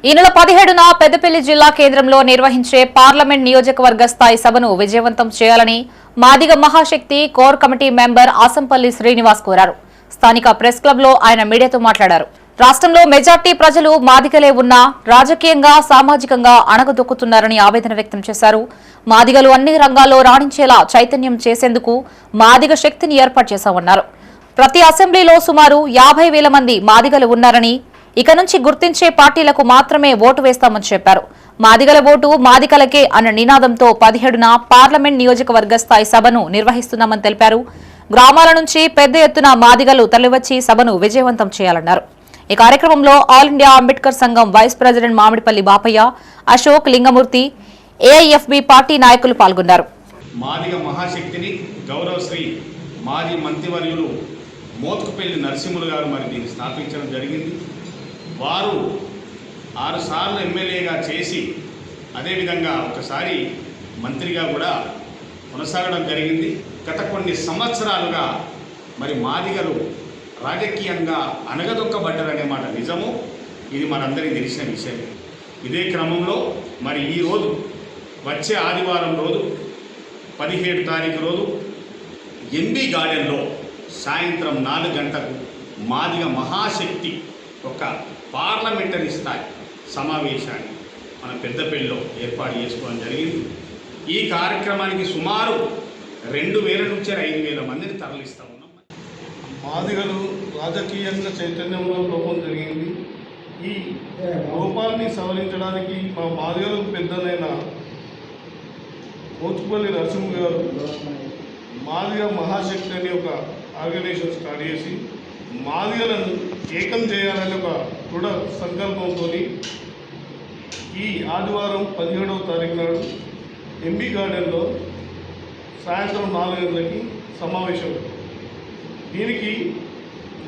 ఈ నెల 17న పెద్దపల్లి జిల్లా కేంద్రంలో నిర్వహించే పార్లమెంట్ నియోజకవర్గ స్థాయి సభను విజయవంతం చేయాలని Madiga Mahashakti core committee member Asampalli Srinivas కోరారు. స్థానిక ప్రెస్ క్లబ్ లో ఆయన మీడియాతో మాట్లాడారు. రాష్ట్రంలో మెజార్టీ ప్రజలు మాదిగలే ఉన్నా రాజకీయంగా సామాజికంగా అణగదొక్కుతున్నారని ఆవేదన వ్యక్తం చేశారు. మాదిగలు అన్ని రంగాల్లో రాణించేలా చైతన్యం చేసేందుకు మాదిగ శక్తిని ఏర్పాటు చేశామన్నారు. ప్రతి అసెంబ్లీలో సుమారు 50,000 మంది మాదిగలు ఉన్నారని, ఇక నుంచి గుర్తించే పార్టీలకు మాత్రమే ఓటు వేస్తామని చెప్పారు. మాదిగల ఓటు మాదిగలకే అన్న నినాదంతో 17న పార్లమెంట్ నియోజకవర్గ స్థాయి సభను నిర్వహిస్తున్నామని తెలిపారు. గ్రామాల నుంచి పెద్ద ఎత్తున మాదిగలు తరలివచ్చి సభను విజయవంతం చేయాలన్నారు. ఈ కార్యక్రమంలో ఆల్ ఇండియా అంబేద్కర్ సంఘం vice president Mamidipalli Bapaiah, Ashok, Lingamurthy, AIFB party నాయకులు పాల్గొన్నారు. మాదిగ మహాశక్తిని గౌరవశ్రీ మాజీ మంత్రివర్యులు మోత్కుపల్లి నరసింహులు గారు మరి దీన్ని స్థాపించడం జరిగింది. వారు 6 సార్లు ఎమ్మెల్యేగా చేసి అదేవిధంగా ఒకసారి మంత్రిగా కూడా కొనసాగడం జరిగింది. గత కొన్ని సంవత్సరాలుగా మరి మాదిగలు రాజకీయంగా అణగదొక్కబడ్డారనే మాట నిజము. ఇది మనందరికీ తెలిసిన విషయం. ఇదే క్రమంలో మరి ఈరోజు వచ్చే ఆదివారం రోజు 17 తారీఖు రోజు ఎంబీ గార్డెన్లో సాయంత్రం 4 గంటలకు మాదిగ మహాశక్తి ఒక పార్లమెంటరీ స్థాయి సమావేశాన్ని మన పెద్దపల్లిలో ఏర్పాటు చేసుకోవడం జరిగింది. ఈ కార్యక్రమానికి సుమారు 2,000 నుంచి 5,000 మందిని తరలిస్తూ ఉన్నాం. మాదిగలు రాజకీయంగా చైతన్యంలో లోపం జరిగింది. ఈ లోపాన్ని సవరించడానికి మా మాదిగలు పెద్దలైన మోత్కుపల్లి నరసింహ గారు మాదిగ మహాశక్తి అని ఒక ఆర్గనైజేషన్ స్టార్ట్ చేసి మాదిగలను ఏకం చేయాలని ఒక దృఢ సంకల్పంతో ఈ ఆదివారం 17వ తారీఖు నాడు ఎంబీ గార్డెన్లో సాయంత్రం 4 గంటలకి సమావేశం. దీనికి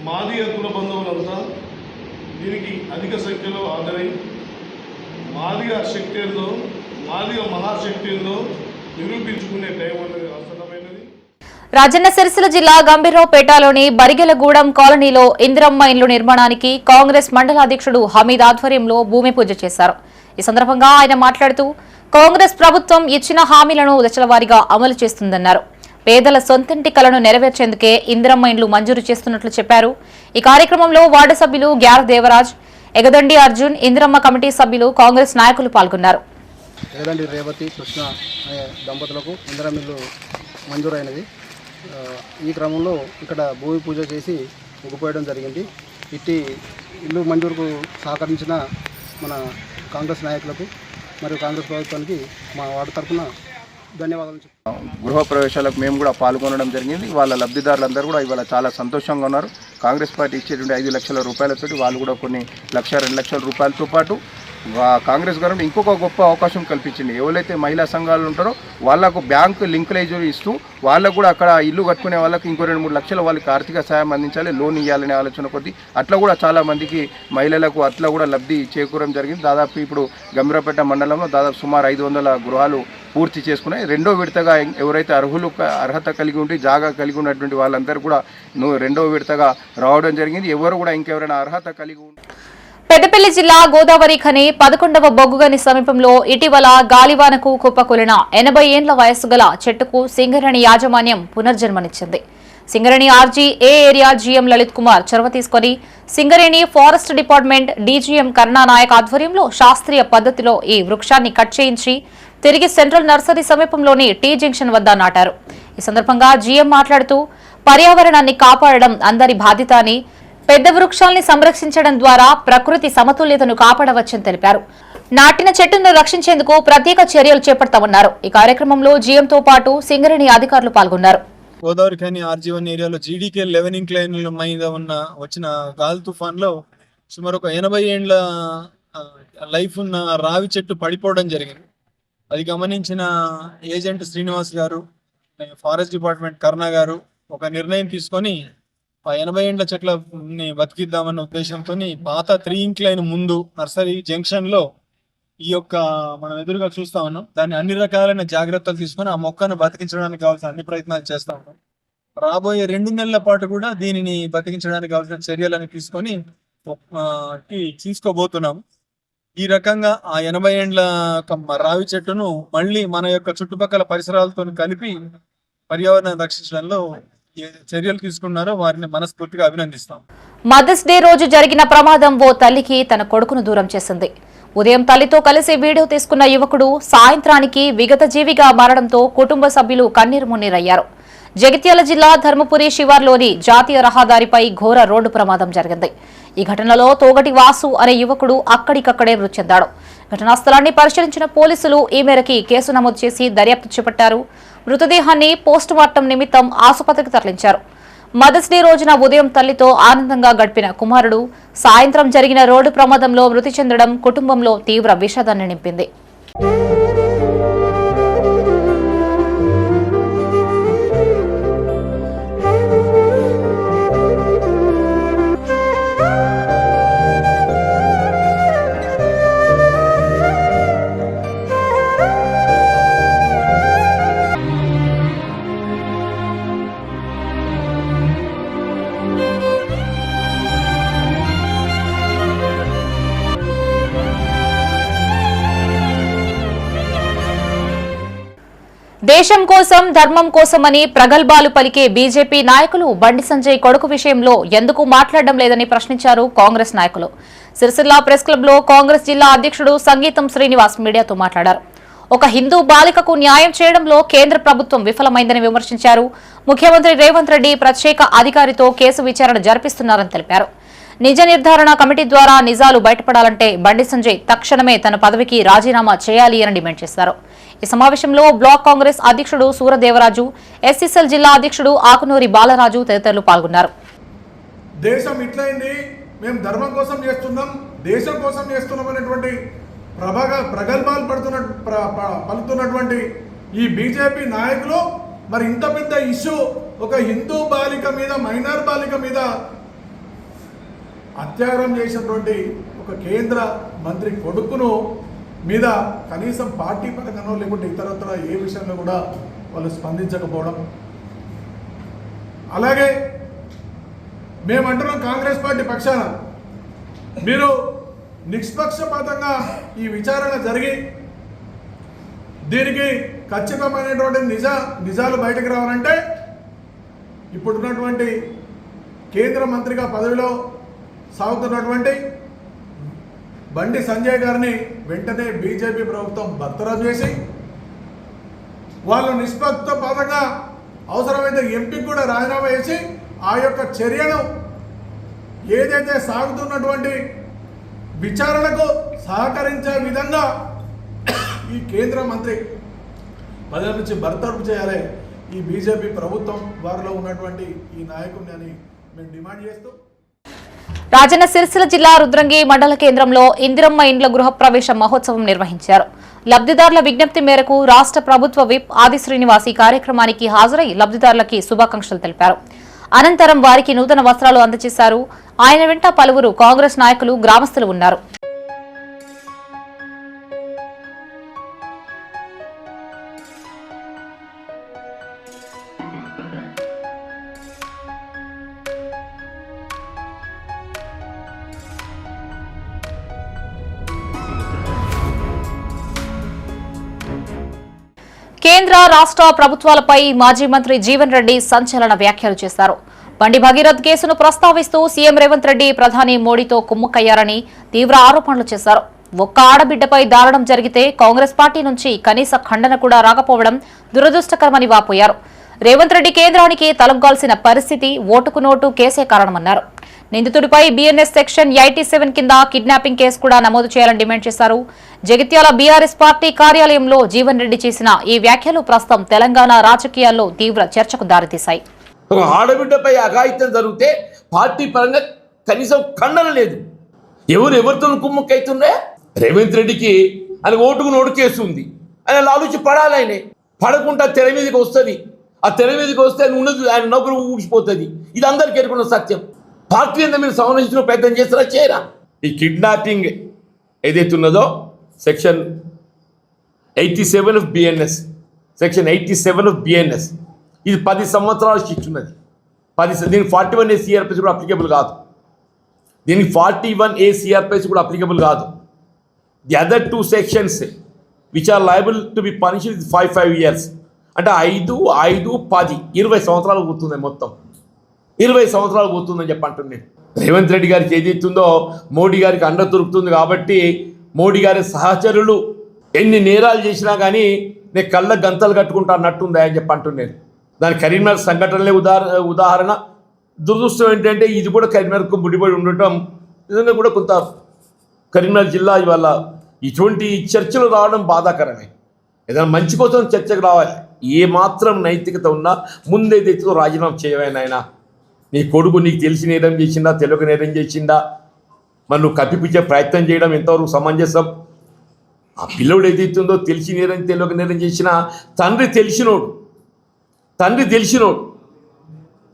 మాదిగ కుల బంధువులంతా దీనికి అధిక సంఖ్యలో హాజరై మాదిగ శక్తి ఏందో, మాదిగ మహాశక్తి ఏందో నిరూపించుకునే టైం అనేది అవసరమైనది. రాజన్న సిరిసిల్ల జిల్లా గంభీరావుపేటలోని బరిగెలగూడెం కాలనీలో ఇందిరమ్మ ఇండ్లు నిర్మాణానికి కాంగ్రెస్ మండల అధ్యక్షుడు హమీద్ ఆధ్వర్యంలో భూమి పూజ చేశారు. ఈ సందర్భంగా ఆయన మాట్లాడుతూ కాంగ్రెస్ ప్రభుత్వం ఇచ్చిన హామీలను దశలవారీగా అమలు చేస్తుందన్నారు. పేదల సొంతింటి కలను నెరవేర్చేందుకే ఇందిరమ్మ ఇండ్లు మంజూరు చేస్తున్నట్లు చెప్పారు. ఈ కార్యక్రమంలో వార్డు సభ్యులు గ్యార దేవరాజ్, ఎగదండి అర్జున్, ఇందిరమ్మ కమిటీ సభ్యులు, కాంగ్రెస్ నాయకులు పాల్గొన్నారు. ఎగదండి రేవతి కృష్ణ అనే దంపతులకు ఇందిరమ్మ ఇల్లు మంజూరైనది. ఈ క్రమంలో ఇక్కడ భూమి పూజ చేసి ముగిపోయడం జరిగింది. ఇట్టి ఇల్లు మంజూరుకు సహకరించిన మన కాంగ్రెస్ నాయకులకు మరియు కాంగ్రెస్ ప్రభుత్వానికి మా వార్డు తరఫున ధన్యవాదాలు. గృహప్రవేశాలకు మేము కూడా పాల్గొనడం జరిగింది. వాళ్ళ లబ్ధిదారులందరూ కూడా ఇవాళ చాలా సంతోషంగా ఉన్నారు. కాంగ్రెస్ పార్టీ ఇచ్చేటువంటి 5 లక్షల రూపాయలతోటి వాళ్ళు కూడా కొన్ని 1,00,000, 2 లక్షల రూపాయలతో పాటు కాంగ్రెస్ గవర్నమెంట్ ఇంకొక గొప్ప అవకాశం కల్పించింది. ఎవరైతే మహిళా సంఘాలు ఉంటారో వాళ్లకు బ్యాంకు లింకులేజ్ ఇస్తూ వాళ్ళకు కూడా అక్కడ ఇల్లు కట్టుకునే వాళ్ళకి ఇంకో 2-3 లక్షల వాళ్ళకి ఆర్థిక సాయం అందించాలి, లోన్ ఇవ్వాలనే ఆలోచన కొద్దీ అట్లా కూడా చాలా మందికి మహిళలకు అట్లా కూడా లబ్ధి చేకూరడం జరిగింది. దాదాపు ఇప్పుడు గంభీరావుపేట మండలంలో దాదాపు సుమారు 500 గృహాలు పూర్తి చేసుకున్నాయి. 2వ విడతగా ఎవరైతే అర్హత కలిగి ఉండి జాగా కలిగి ఉన్నటువంటి వాళ్ళందరూ కూడా 2వ విడతగా రావడం జరిగింది. ఎవరు కూడా ఇంకెవరైనా అర్హత కలిగి ఉంటే పెద్దపల్లి జిల్లా గోదావరి ఖని 11వ బొగ్గుగని సమీపంలో ఇటీవల గాలివానకు కుప్పకూలిన 80 ఏండ్ల వయస్సు గల చెట్టుకు సింగరేణి యాజమాన్యం పునర్జన్మనిచ్చింది. సింగరేణి ఆర్జీ ఏ ఏరియా జీఎం లలిత్ కుమార్ చొరవ తీసుకుని సింగరేణి ఫారెస్ట్ డిపార్ట్మెంట్ డీజీఎం కరుణానాయక్ ఆధ్వర్యంలో శాస్త్రీయ పద్ధతిలో ఈ వృక్షాన్ని కట్ చేయించి తిరిగి సెంట్రల్ నర్సరీ సమీపంలోని టీ జంక్షన్ వద్ద నాటారు. ఈ సందర్భంగా జీఎం మాట్లాడుతూ పర్యావరణాన్ని కాపాడడం అందరి బాధ్యత అని, పెద్ద వృక్షాల్ని సంరక్షించడం ద్వారా ప్రకృతి సమతుల్యతను కాపాడవచ్చని తెలిపారు. నాటిన చెట్టును రక్షించేందుకు ప్రత్యేక చర్యలు చేపడతామన్నారు. ఈ కార్యక్రమంలో జీఎంతో పాటు సింగరేణి అధికారులు పాల్గొన్నారు. గోదావరి ఖని RG1 ఏరియాలో GDK 11 ఇంక్లైన్ల మీద వచ్చిన గాలి తుఫాన్లో సుమారు ఒక 80 ఏండ్ల లైఫ్ ఉన్న రావి చెట్టు పడిపోవడం జరిగింది. అది గమనించిన ఏజెంట్ శ్రీనివాస్ గారు, ఫారెస్ట్ డిపార్ట్మెంట్ కరుణ గారు ఒక నిర్ణయం తీసుకొని ఆ 80 ఏండ్ల చెట్లని బతికిద్దామన్న ఉద్దేశంతో పాత 3 ఇంక్లైన్ ముందు నర్సరీ జంక్షన్ లో ఈ యొక్క మనం ఎదురుగా చూస్తా ఉన్నాం. దాన్ని అన్ని రకాలైన జాగ్రత్తలు తీసుకొని ఆ మొక్కను బతికించడానికి కావాల్సిన అన్ని ప్రయత్నాలు చేస్తా ఉన్నాం. రాబోయే 2 నెలల పాటు కూడా దీనిని బతికించడానికి కావాల్సిన చర్యలను తీసుకొని తీసుకోబోతున్నాం. ఈ రకంగా ఆ 80 ఏండ్ల రావి చెట్టును మళ్ళీ మన యొక్క చుట్టుపక్కల పరిసరాలతో కలిపి పర్యావరణం రక్షించడంలో చర్యలు తీసుకున్నారో వారిని మనస్ఫూర్తిగా అభినందిస్తాం. మదర్స్ డే రోజు జరిగిన ప్రమాదం ఓ తల్లికి తన కొడుకును దూరం చేసింది. ఉదయం తల్లితో కలిసి వీడియో తీసుకున్న యువకుడు సాయంత్రానికి విగత జీవిగా మారడంతో కుటుంబ సభ్యులు కన్నీరు మున్నీరయ్యారు. జగిత్యాల జిల్లా ధర్మపురి శివార్లోని జాతీయ రహదారిపై ఘోర రోడ్డు ప్రమాదం జరిగింది. ఈ ఘటనలో తోగటి వాసు అనే యువకుడు అక్కడికక్కడే మృతి చెందాడు. ఘటనా స్థలాన్ని పరిశీలించిన పోలీసులు ఈ మేరకు కేసు నమోదు చేసి దర్యాప్తు చేపట్టారు. మృతదేహాన్ని పోస్టుమార్టం నిమిత్తం ఆసుపత్రికి తరలించారు. మదర్స్ డే రోజున ఉదయం తల్లితో ఆనందంగా గడిపిన కుమారుడు సాయంత్రం జరిగిన రోడ్డు ప్రమాదంలో మృతి చెందడం కుటుంబంలో తీవ్ర విషాదాన్ని నింపింది. దేశం కోసం ధర్మం కోసమని ప్రగల్భాలు పలికే బీజేపీ నాయకులు బండి సంజయ్ కొడుకు విషయంలో ఎందుకు మాట్లాడడం లేదని ప్రశ్నించారు కాంగ్రెస్ నాయకులు. సిరిసిల్ల ప్రెస్ క్లబ్ లో కాంగ్రెస్ జిల్లా అధ్యక్షుడు సంగీతం శ్రీనివాస్ మీడియాతో మాట్లాడారు. ఒక హిందూ బాలికకు న్యాయం చేయడంలో కేంద్ర ప్రభుత్వం విఫలమైందని విమర్శించారు. ముఖ్యమంత్రి రేవంత్ రెడ్డి ప్రత్యేక అధికారితో కేసు విచారణ జరిపిస్తున్నారని తెలిపారు. నిజ నిర్ధారణ కమిటీ ద్వారా నిజాలు బయటపడాలంటే బండి సంజయ్ తక్షణమే తన పదవికి రాజీనామా చేయాలి అని డిమాండ్ చేశారు. ఈ సమావేశంలో బ్లాక్ కాంగ్రెస్ అధ్యక్షుడు సూరదేవరాజు, ఎస్సీసీఎల్ జిల్లా అధ్యక్షుడు ఆకునూరి బాలరాజు తదితరులు పాల్గొన్నారు. దేశం ఇట్లయింది, మేము ధర్మం కోసం చేస్తున్నాం, దేశం కోసం చేస్తున్నాం అనేటువంటి ప్రగల్భాలు పలుతున్నటువంటి ఈ బీజేపీ నాయకులు మరి ఇంత పెద్ద ఇష్యూ ఒక హిందూ బాలిక మీద, మైనార్ బాలిక మీద అత్యాచారం చేసినటువంటి ఒక కేంద్ర మంత్రి కొడుకును మీద కనీసం పార్టీ పరంగానో లేకుంటే ఇతరత్ర ఏ విషయంలో కూడా వాళ్ళు స్పందించకపోవడం. అలాగే మేమంటున్నాం కాంగ్రెస్ పార్టీ పక్షాన మీరు నిష్పక్షపాతంగా ఈ విచారణ జరిగి దీనికి ఖచ్చితమైనటువంటి నిజాలు బయటకు రావాలంటే ఇప్పుడున్నటువంటి కేంద్ర మంత్రిగా పదవిలో సాగుతున్నటువంటి బండి సంజయ్ గారిని వెంటనే బీజేపీ ప్రభుత్వం బర్తరఫ్ చేసి వాళ్ళు నిష్పక్షపాతంగా అవసరమైతే ఎంపీకి కూడా రాజీనామా చేసి ఆ యొక్క చర్యను ఏదైతే సాగుతున్నటువంటి విచారణకు సహకరించే విధంగా ఈ కేంద్ర మంత్రి పదవి నుంచి బర్తరఫ్ చేయాలి ఈ బీజేపీ ప్రభుత్వం వారిలో ఉన్నటువంటి ఈ నాయకుడిని అని మేము డిమాండ్ చేస్తూ రాజన్న సిరిసిల్ల జిల్లా రుద్రంగి మండల కేంద్రంలో ఇందిరమ్మ ఇండ్ల గృహప్రవేశ మహోత్సవం నిర్వహించారు. లబ్ధిదారుల విజ్ఞప్తి మేరకు రాష్ట్ర ప్రభుత్వ విప్ ఆది శ్రీనివాస్ ఈ కార్యక్రమానికి హాజరై లబ్ధిదారులకి శుభాకాంక్షలు తెలిపారు. అనంతరం వారికి నూతన వస్త్రాలు అందజేశారు. ఆయన వెంట పలువురు కాంగ్రెస్ నాయకులు, గ్రామస్తులు ఉన్నారు. కేంద్ర రాష్ట్ర ప్రభుత్వాలపై మాజీ మంత్రి జీవన్ రెడ్డి సంచలన వ్యాఖ్యలు చేశారు. బండి భగీరథ్ కేసును ప్రస్తావిస్తూ సీఎం రేవంత్ రెడ్డి ప్రధాని మోడీతో కుమ్ముక్కయ్యారని తీవ్ర ఆరోపణలు చేశారు. ఒక్క ఆడబిడ్డపై దారుణం జరిగితే కాంగ్రెస్ పార్టీ నుంచి కనీస ఖండన కూడా రాకపోవడం దురదృష్టకరమని వాపోయారు. రేవంత్ రెడ్డి కేంద్రానికి తలొగ్గాల్సిన పరిస్థితి ఓటుకు నోటు కేసే కారణమన్నారు. నిందితుడిపై బీఎన్ఎస్ సెక్షన్ 87 కింద కిడ్నాపింగ్ కేసు కూడా నమోదు చేయాలని డిమాండ్ చేశారు. జగిత్యాల బీఆర్ఎస్ పార్టీ కార్యాలయంలో జీవన్ రెడ్డి చేసిన ఈ వ్యాఖ్యలు ప్రస్తుతం తెలంగాణ రాజకీయాల్లో తీవ్ర చర్చకు దారితీశాయి. ఒక ఆడబిడ్డపై అఘాయిత్యం జరిగితే పార్టీ పరంగా కనీసం ఖండన లేదు. ఎవరితో కుమ్ముక్కైతుండే రేవంత్ రెడ్డికి ఆయన ఓటుకు నోటు కేసు ఉంది. ఆయన లాలూచి పడాలి. ఆయన పడకుండా తెర మీదకి వస్తుంది. ఆ తెర మీదకి వస్తే ఆయన ఉన్నది ఆయన నవ్వులు ఊడిచిపోతుంది. ఇది అందరికీ ఎరుకున్న సత్యం. పార్టీ అంతా మీరు సంరక్షించిన ప్రయత్నం చేస్తారా చేయరా? ఈ కిడ్నాపింగ్ ఏదైతే ఉన్నదో section 87 of BNS, section 87 of BNS ఇది 10 సంవత్సరాలు శిక్ష ఉన్నది. దీనికి 41A సిఆర్పిసి కూడా అప్లికేబుల్ కాదు. దీనికి 41A సిఆర్పిసి కూడా అప్లికేబుల్ కాదు. The other 2 sections which are liable to be punished with 5 years. అంటే 5, 10, 20 సంవత్సరాలు కూర్తుంది. మొత్తం 20 సంవత్సరాలు కూర్తుందని చెప్పి అంటున్నాను. రేవంత్ రెడ్డి గారికి ఏదైతుందో మోడీ గారికి అండ దొరుకుతుంది కాబట్టి మోడీ గారి సహచరులు ఎన్ని నేరాలు చేసినా కానీ నేను కళ్ళ గంతలు కట్టుకుంటా అన్నట్టుందా అని చెప్పి అంటున్నాను. దాని కరీంనగర్ సంఘటనలే ఉదాహరణ. దురదృష్టం ఏంటంటే ఇది కూడా కరీంనగర్కు ముడిపడి ఉండటం నిజంగా కూడా కొంత కరీంనగర్ జిల్లా ఇవాళ ఇటువంటి చర్చలు రావడం బాధాకరమే. ఏదైనా మంచి కోసం చర్చకు రావాలి. ఏ మాత్రం నైతికత ఉన్నా ముందేదైతే రాజీనామా చేయవే నాయన. నీ కొడుకు నీకు తెలిసి నేరం చేసిందా, తెలియక నేరం చేసిందా, మరి నువ్వు కప్పిపుచ్చే ప్రయత్నం చేయడం ఎంతవరకు సమంజసం? ఆ పిల్లడు ఏదైతుందో తెలిసి నేరం తెలియక నేరం చేసినా తండ్రి తెలిసినోడు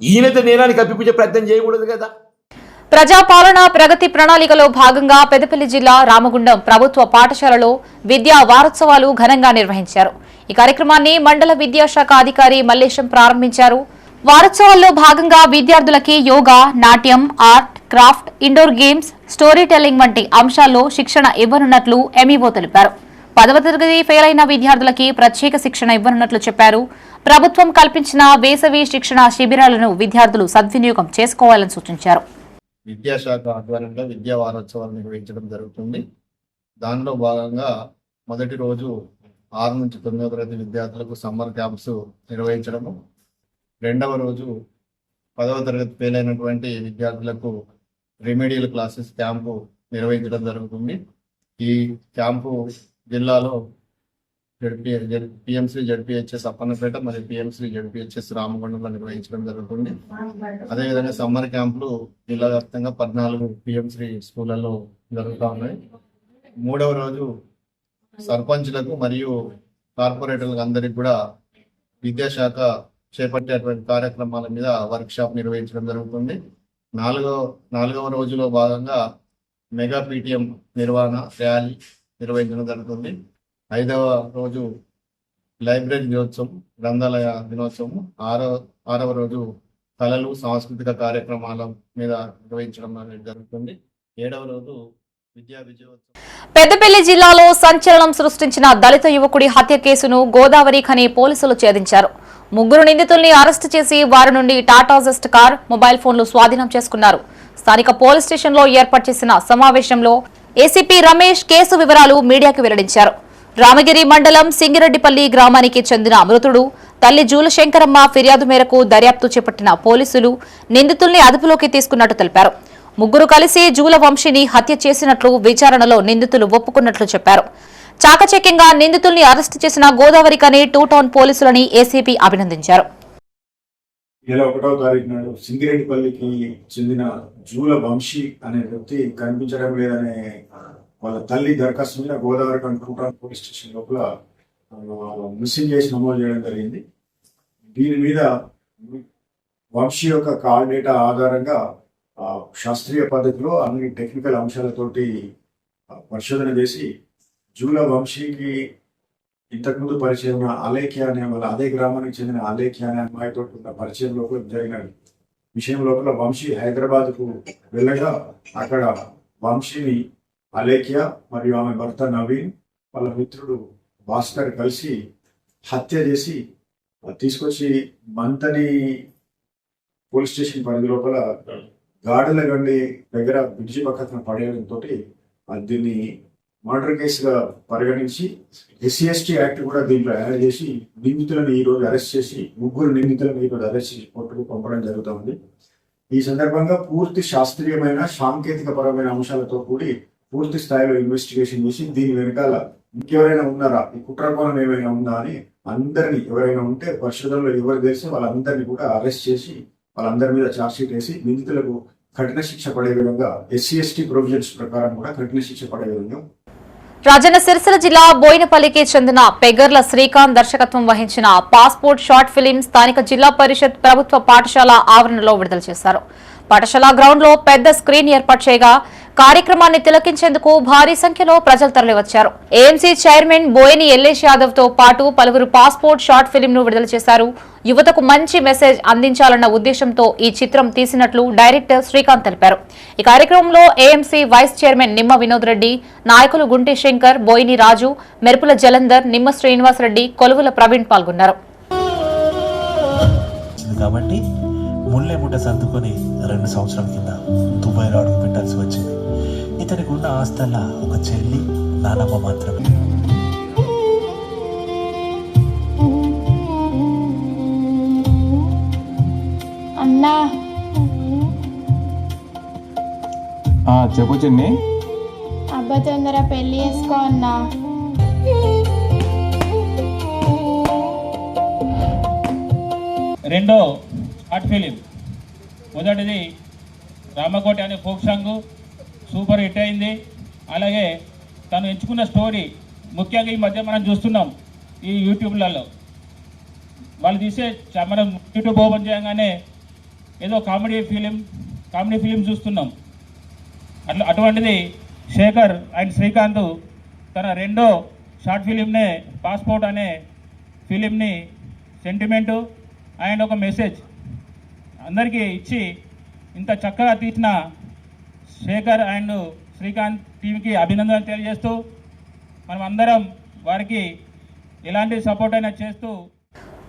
ఈయనైతే నేరాన్ని కప్పిపుచ్చే ప్రయత్నం చేయకూడదు కదా. ప్రజాపాలన ప్రగతి ప్రణాళికలో భాగంగా పెద్దపల్లి జిల్లా రామగుండం ప్రభుత్వ పాఠశాలలో విద్యా వారోత్సవాలు ఘనంగా నిర్వహించారు. ఈ కార్యక్రమాన్ని మండల విద్యాశాఖ అధికారి మల్లేశం ప్రారంభించారు. వారోత్సవాల్లో భాగంగా విద్యార్థులకి యోగా, నాట్యం, art, craft, indoor games, story telling వంటి అంశాల్లో శిక్షణ ఇవ్వనున్నట్లు ఎంఈఓ తెలిపారు. 10వ తరగతి ఫెయిల్ అయిన విద్యార్థులకి ప్రత్యేక శిక్షణ ఇవ్వనున్నట్లు చెప్పారు. ప్రభుత్వం కల్పించిన వేసవి శిక్షణ శిబిరాలను విద్యార్థులు సద్వినియోగం చేసుకోవాలని సూచించారు. విద్యాశాఖ ఆధ్వర్యంలో విద్యా వారోత్సవాలు నిర్వహించడం జరుగుతుంది. దానిలో భాగంగా మొదటి రోజు 6 నుంచి 9వ తరగతి విద్యార్థులకు సమ్మర్ క్యాంప్స్ నిర్వహించడము, రెండవ రోజు 10వ తరగతి ఫెయిల్ అయినటువంటి విద్యార్థులకు రెమెడియల్ క్లాసెస్ క్యాంపు నిర్వహించడం జరుగుతుంది. ఈ క్యాంపు జిల్లాలో పిఎంశ్రీ జడ్పిహెచ్ఎస్ అప్పన్నపేట మరియు పిఎంశ్రీ జడ్పిహెచ్ఎస్ రామగుండంలో నిర్వహించడం జరుగుతుంది. అదేవిధంగా సమ్మర్ క్యాంపులు జిల్లా వ్యాప్తంగా 14 పిఎంశ్రీ స్కూళ్లలో జరుగుతూ ఉన్నాయి. 3వ రోజు సర్పంచ్లకు మరియు కార్పొరేటర్లకు అందరికి కూడా విద్యాశాఖ చేపట్టేటువంటి కార్యక్రమాల మీద వర్క్ షాప్ నిర్వహించడం జరుగుతుంది. 4వ రోజులో భాగంగా మెగా పీటీఎం నిర్వహణ ర్యాలీ నిర్వహించడం జరుగుతుంది. 5వ రోజు లైబ్రరీ దినోత్సవం, గ్రంథాలయ దినోత్సవం, 6వ రోజు కళలు, సాంస్కృతిక కార్యక్రమాల మీద నిర్వహించడం జరుగుతుంది. 7వ రోజు విద్యా విజయోత్సవం. పెద్దపల్లి జిల్లాలో సంచలనం సృష్టించిన దళిత యువకుడి హత్య కేసును గోదావరి ఖని పోలీసులు ఛేదించారు. 3 నిందితుల్ని అరెస్టు చేసి వారి నుండి టాటా జెస్ట్ కార్, మొబైల్ ఫోన్లు స్వాధీనం చేసుకున్నారు. స్థానిక పోలీస్ స్టేషన్లో ఏర్పాటు చేసిన సమావేశంలో ఏసీపీ రమేష్ కేసు వివరాలు మీడియాకు వెల్లడించారు. రామగిరి మండలం సింగిరెడ్డిపల్లి గ్రామానికి చెందిన మృతుడు తల్లి జూల శంకరమ్మ ఫిర్యాదు మేరకు దర్యాప్తు చేపట్టిన పోలీసులు నిందితుల్ని అదుపులోకి తీసుకున్నట్టు తెలిపారు. 3 కలిసి జూల వంశీని హత్య చేసినట్లు విచారణలో నిందితులు ఒప్పుకున్నట్లు చెప్పారు. చాకచక్యంగా నిందితుల్ని అరెస్టు చేసిన గోదావరి ఖని 2 టౌన్ పోలీసులని ఏసీపీ అభినందించారు. నెల 1వ తారీఖు నాడు సింగిరెడ్డిపల్లికి చెందిన జూల వంశీ అనే వ్యక్తి కనిపించడం లేదనే వాళ్ళ తల్లి దరఖాస్తు మీద Godavari Khani 2 town police station లోపల మిస్సింగ్ కేసు నమోదు చేయడం జరిగింది. దీని మీద వంశీ యొక్క కాల్ డేటా ఆధారంగా శాస్త్రీయ పద్ధతిలో అన్ని టెక్నికల్ అంశాలతోటి పరిశోధన చేసి జూల వంశీకి ఇంతకుముందు పరిచయం ఉన్న అలేఖ్య అనే వాళ్ళ అదే గ్రామానికి చెందిన అలేఖ్య అనే అమ్మాయితో ఉన్న పరిచయం లోపల జరిగిన విషయం లోపల వంశీ హైదరాబాద్కు వెళ్ళగా అక్కడ వంశీని అలేఖ్య మరియు ఆమె భర్త నవీన్ వాళ్ళ మిత్రుడు భాస్కర్ కలిసి హత్య చేసి తీసుకొచ్చి మంతని పోలీస్ స్టేషన్ పరిధి లోపల గాడుల గండి దగ్గర బ్రిడ్జి పక్కన పడేయడంతో దీన్ని మర్డర్ కేసుగా పరిగణించి SC/ST యాక్ట్ కూడా దీంట్లో యాడ్ చేసి నిందితులను ఈరోజు అరెస్ట్ చేసి 3 నిందితులను ఈరోజు అరెస్ట్ చేసి కోర్టుకు పంపడం జరుగుతుంది. ఈ సందర్భంగా పూర్తి శాస్త్రీయమైన సాంకేతిక పరమైన అంశాలతో కూడి పూర్తి స్థాయిలో ఇన్వెస్టిగేషన్ చేసి దీని వెనకాల ఇంకెవరైనా ఉన్నారా, ఈ కుట్రకోణం ఏమైనా ఉందా అని అందరినీ, ఎవరైనా ఉంటే పరిశోధనలో ఎవరు తెలిసి వాళ్ళందరినీ కూడా అరెస్ట్ చేసి వాళ్ళందరి మీద ఛార్జ్షీట్ వేసి నిందితులకు కఠిన శిక్ష పడే విధంగా SC/ST ప్రొవిజన్స్ ప్రకారం కూడా కఠిన శిక్ష పడే విధంగా. రాజన్న సిరిసిల్ల జిల్లా బోయినపల్లికి చెందిన పెగర్ల శ్రీకాంత్ దర్శకత్వం వహించిన పాస్పోర్ట్ షార్ట్ ఫిలిం స్థానిక జిల్లా పరిషత్ ప్రభుత్వ పాఠశాల ఆవరణలో విడుదల చేశారు. పాఠశాల గ్రౌండ్ లో పెద్ద స్క్రీన్ ఏర్పాటు చేయగా కార్యక్రమాన్ని తిలకించేందుకు భారీ సంఖ్యలో ప్రజలు తరలివచ్చారు. AMC చైర్మన్ బోయిని ఎల్లేష్ యాదవ్ తో పాటు పలువురు పాస్పోర్ట్ షార్ట్ ఫిలిం ను విడుదల చేశారు. యువతకు మంచి మెసేజ్ అందించాలన్న ఉద్దేశంతో ఈ చిత్రం తీసినట్లు డైరెక్టర్ శ్రీకాంత్ తెలిపారు. ఈ కార్యక్రమంలో AMC వైస్ చైర్మన్ నిమ్మ వినోద్ రెడ్డి, నాయకులు గుంటి శంకర్, బోయిని రాజు, మెరుపుల జలంధర్, నిమ్మ శ్రీనివాస్ రెడ్డి, కొలువుల ప్రవీణ్ పాల్గొన్నారు. కాబట్టి ముల్లే ముట్ట సర్దుకొని 2 సంవత్సరాల కింద దుబాయ్లో అడుగు పెట్టాల్సి వచ్చింది. ఇతనికి ఉన్న ఆస్తల్లా ఒక చెల్లి, నానమ్మ మాత్రమే. అన్నా చెప్పు చిన్ని. అబ్బా తొందర పెళ్లి చేసుకో అన్నా. రెండో షార్ట్ ఫిలిం, మొదటిది రామకోటి అనే ఫోక్ సాంగ్ సూపర్ హిట్ అయింది. అలాగే తను ఎంచుకున్న స్టోరీ, ముఖ్యంగా ఈ మధ్య మనం చూస్తున్నాం ఈ యూట్యూబ్లలో వాళ్ళు తీసే, మనం యూట్యూబ్ ఓపెన్ చేయగానే ఏదో కామెడీ ఫిలిం చూస్తున్నాం. అటువంటిది శేఖర్ అండ్ శ్రీకాంత్ తన రెండో షార్ట్ ఫిలింనే పాస్పోర్ట్ అనే ఫిలింని సెంటిమెంటు అండ్ ఒక మెసేజ్ అందరికీ ఇచ్చి ఇంత చక్కగా తీసిన శేఖర్ అండ్ శ్రీకాంత్ టీంకి అభినందనలు తెలియజేస్తూ మనం అందరం వారికి ఎలాంటి సపోర్ట్ అయినా చేస్తూ.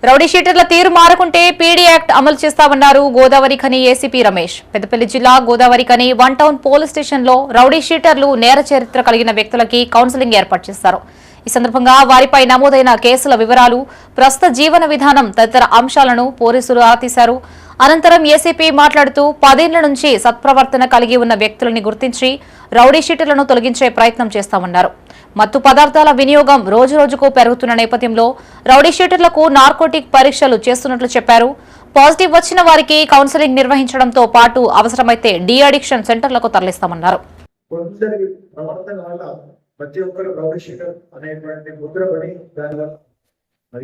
రౌడీ షీటర్ల తీరు మారకుంటే పీడీ యాక్ట్ అమలు చేస్తామన్నారు గోదావరి ఖని ఏసీపీ రమేష్. పెద్దపల్లి జిల్లా గోదావరి ఖని 1 టౌన్ పోలీస్ స్టేషన్లో రౌడీ షీటర్లు, నేర చరిత్ర కలిగిన వ్యక్తులకి కౌన్సిలింగ్ ఏర్పాటు చేశారు. ఈ సందర్భంగా వారిపై నమోదైన కేసుల వివరాలు, ప్రస్తుత జీవన విధానం తదితర అంశాలను పోలీసులు ఆరా. అనంతరం ఏసీపీ మాట్లాడుతూ 10 ఏళ్ల నుంచి సత్ప్రవర్తన కలిగి ఉన్న వ్యక్తులని గుర్తించి రౌడీ షీటర్లను తొలగించే ప్రయత్నం చేస్తామన్నారు. మత్తు పదార్థాల వినియోగం రోజురోజుకు పెరుగుతున్న నేపథ్యంలో రౌడీ షీటర్లకు నార్కోటిక్ పరీక్షలు చేస్తున్నట్లు చెప్పారు. పాజిటివ్ వచ్చిన వారికి కౌన్సిలింగ్ నిర్వహించడంతో పాటు అవసరమైతే డీ అడిక్షన్ సెంటర్లకు తరలిస్తామన్నారు. ప్రతి ఒక్కరు రౌడీ షీటర్ అనేటువంటి ముద్రపడి దానివల్ల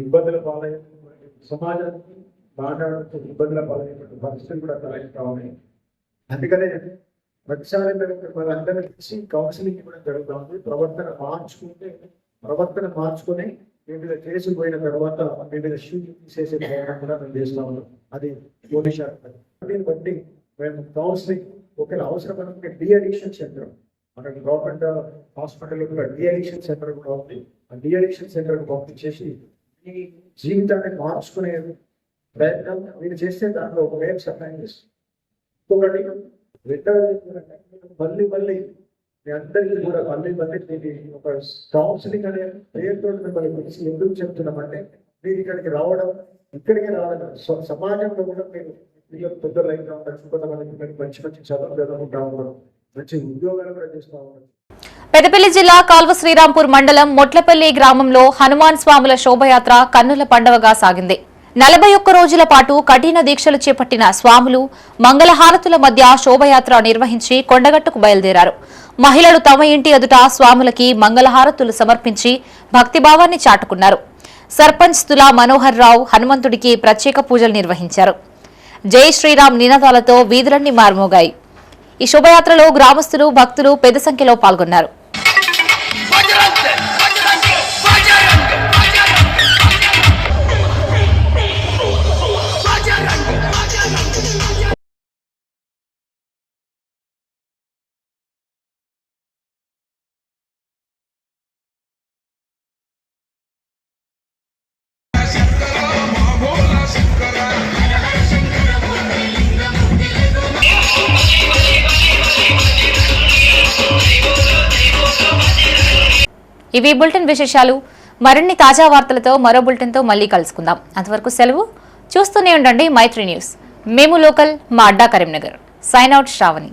ఇబ్బందుల పాలైనటువంటి సమాజానికి మాట్లాడుతూ ఇబ్బందుల పాలైనటువంటి పరిస్థితులు కూడా తలెత్తుతా ఉన్నాయి. అందుకనే ప్రతిసారి వాళ్ళందరినీ తీసి కౌన్సిలింగ్ కూడా జరుగుతూ ఉంది. ప్రవర్తన మార్చుకుని మీ మీద కేసులు పోయిన తర్వాత మీ మీద షీట్ తీసేసే ప్రయత్నం కూడా మేము చేస్తా ఉన్నాం. అది పోలీస్ శాఖ. దీన్ని బట్టి మేము కౌన్సిలింగ్ ఒకవేళ అవసరమైన డీ అడిక్షన్ సెంటర్, మనకి గవర్నమెంట్ హాస్పిటల్ కూడా డీ అడిక్షన్ సెంటర్ కూడా ఉంది. ఆ డీ అడిక్షన్ సెంటర్కి పంపించేసి ఈ జీవితాన్ని మార్చుకునే ప్రయత్నం మీరు చేస్తే దాంట్లో ఒక వేరే సహాయం చేస్తుంది. ఇంకొకటి మళ్ళీ మీ అందరికీ కూడా మళ్ళీ ఒక కౌన్సిలింగ్ అనే పేరుతో మిమ్మల్ని పిలిచి ఎందుకు చెప్తున్నామంటే మీరు ఇక్కడికి రావడం సమాజంలో కూడా మీరు పెద్దలు అయినా ఉండొచ్చు, కొంతమంది మంచి చదువు చదువుకుంటా ఉండడం, మంచి ఉద్యోగాలు కూడా చేస్తూ ఉండడం. పెద్దపల్లి జిల్లా కాల్వ శ్రీరాంపూర్ మండలం మొట్లపల్లి గ్రామంలో హనుమాన్ స్వాముల శోభయాత్ర కన్నుల పండువగా సాగింది. 41 రోజుల పాటు కఠిన దీక్షలు చేపట్టిన స్వాములు మంగళహారతుల మధ్య శోభయాత్ర నిర్వహించి కొండగట్టుకు బయలుదేరారు. మహిళలు తమ ఇంటి ఎదుట స్వాములకి మంగళహారతులు సమర్పించి భక్తిభావాన్ని చాటుకున్నారు. సర్పంచ్ తులా మనోహర్ రావు హనుమంతుడికి ప్రత్యేక పూజలు నిర్వహించారు. జై శ్రీరామ్ నినాదాలతో వీధులన్నీ మారుమోగాయి. ఈ శోభయాత్రలో గ్రామస్తులు, భక్తులు పెద్ద సంఖ్యలో పాల్గొన్నారు. ఇవి బులెటిన్ విశేషాలు. మరిన్ని తాజా వార్తలతో మరో బులెటిన్తో మళ్ళీ కలుసుకుందాం. అంతవరకు సెలవు. చూస్తూనే ఉండండి మైత్రి న్యూస్. మేము లోకల్ మా అడ్డా కరీంనగర్. Sign out Shravani.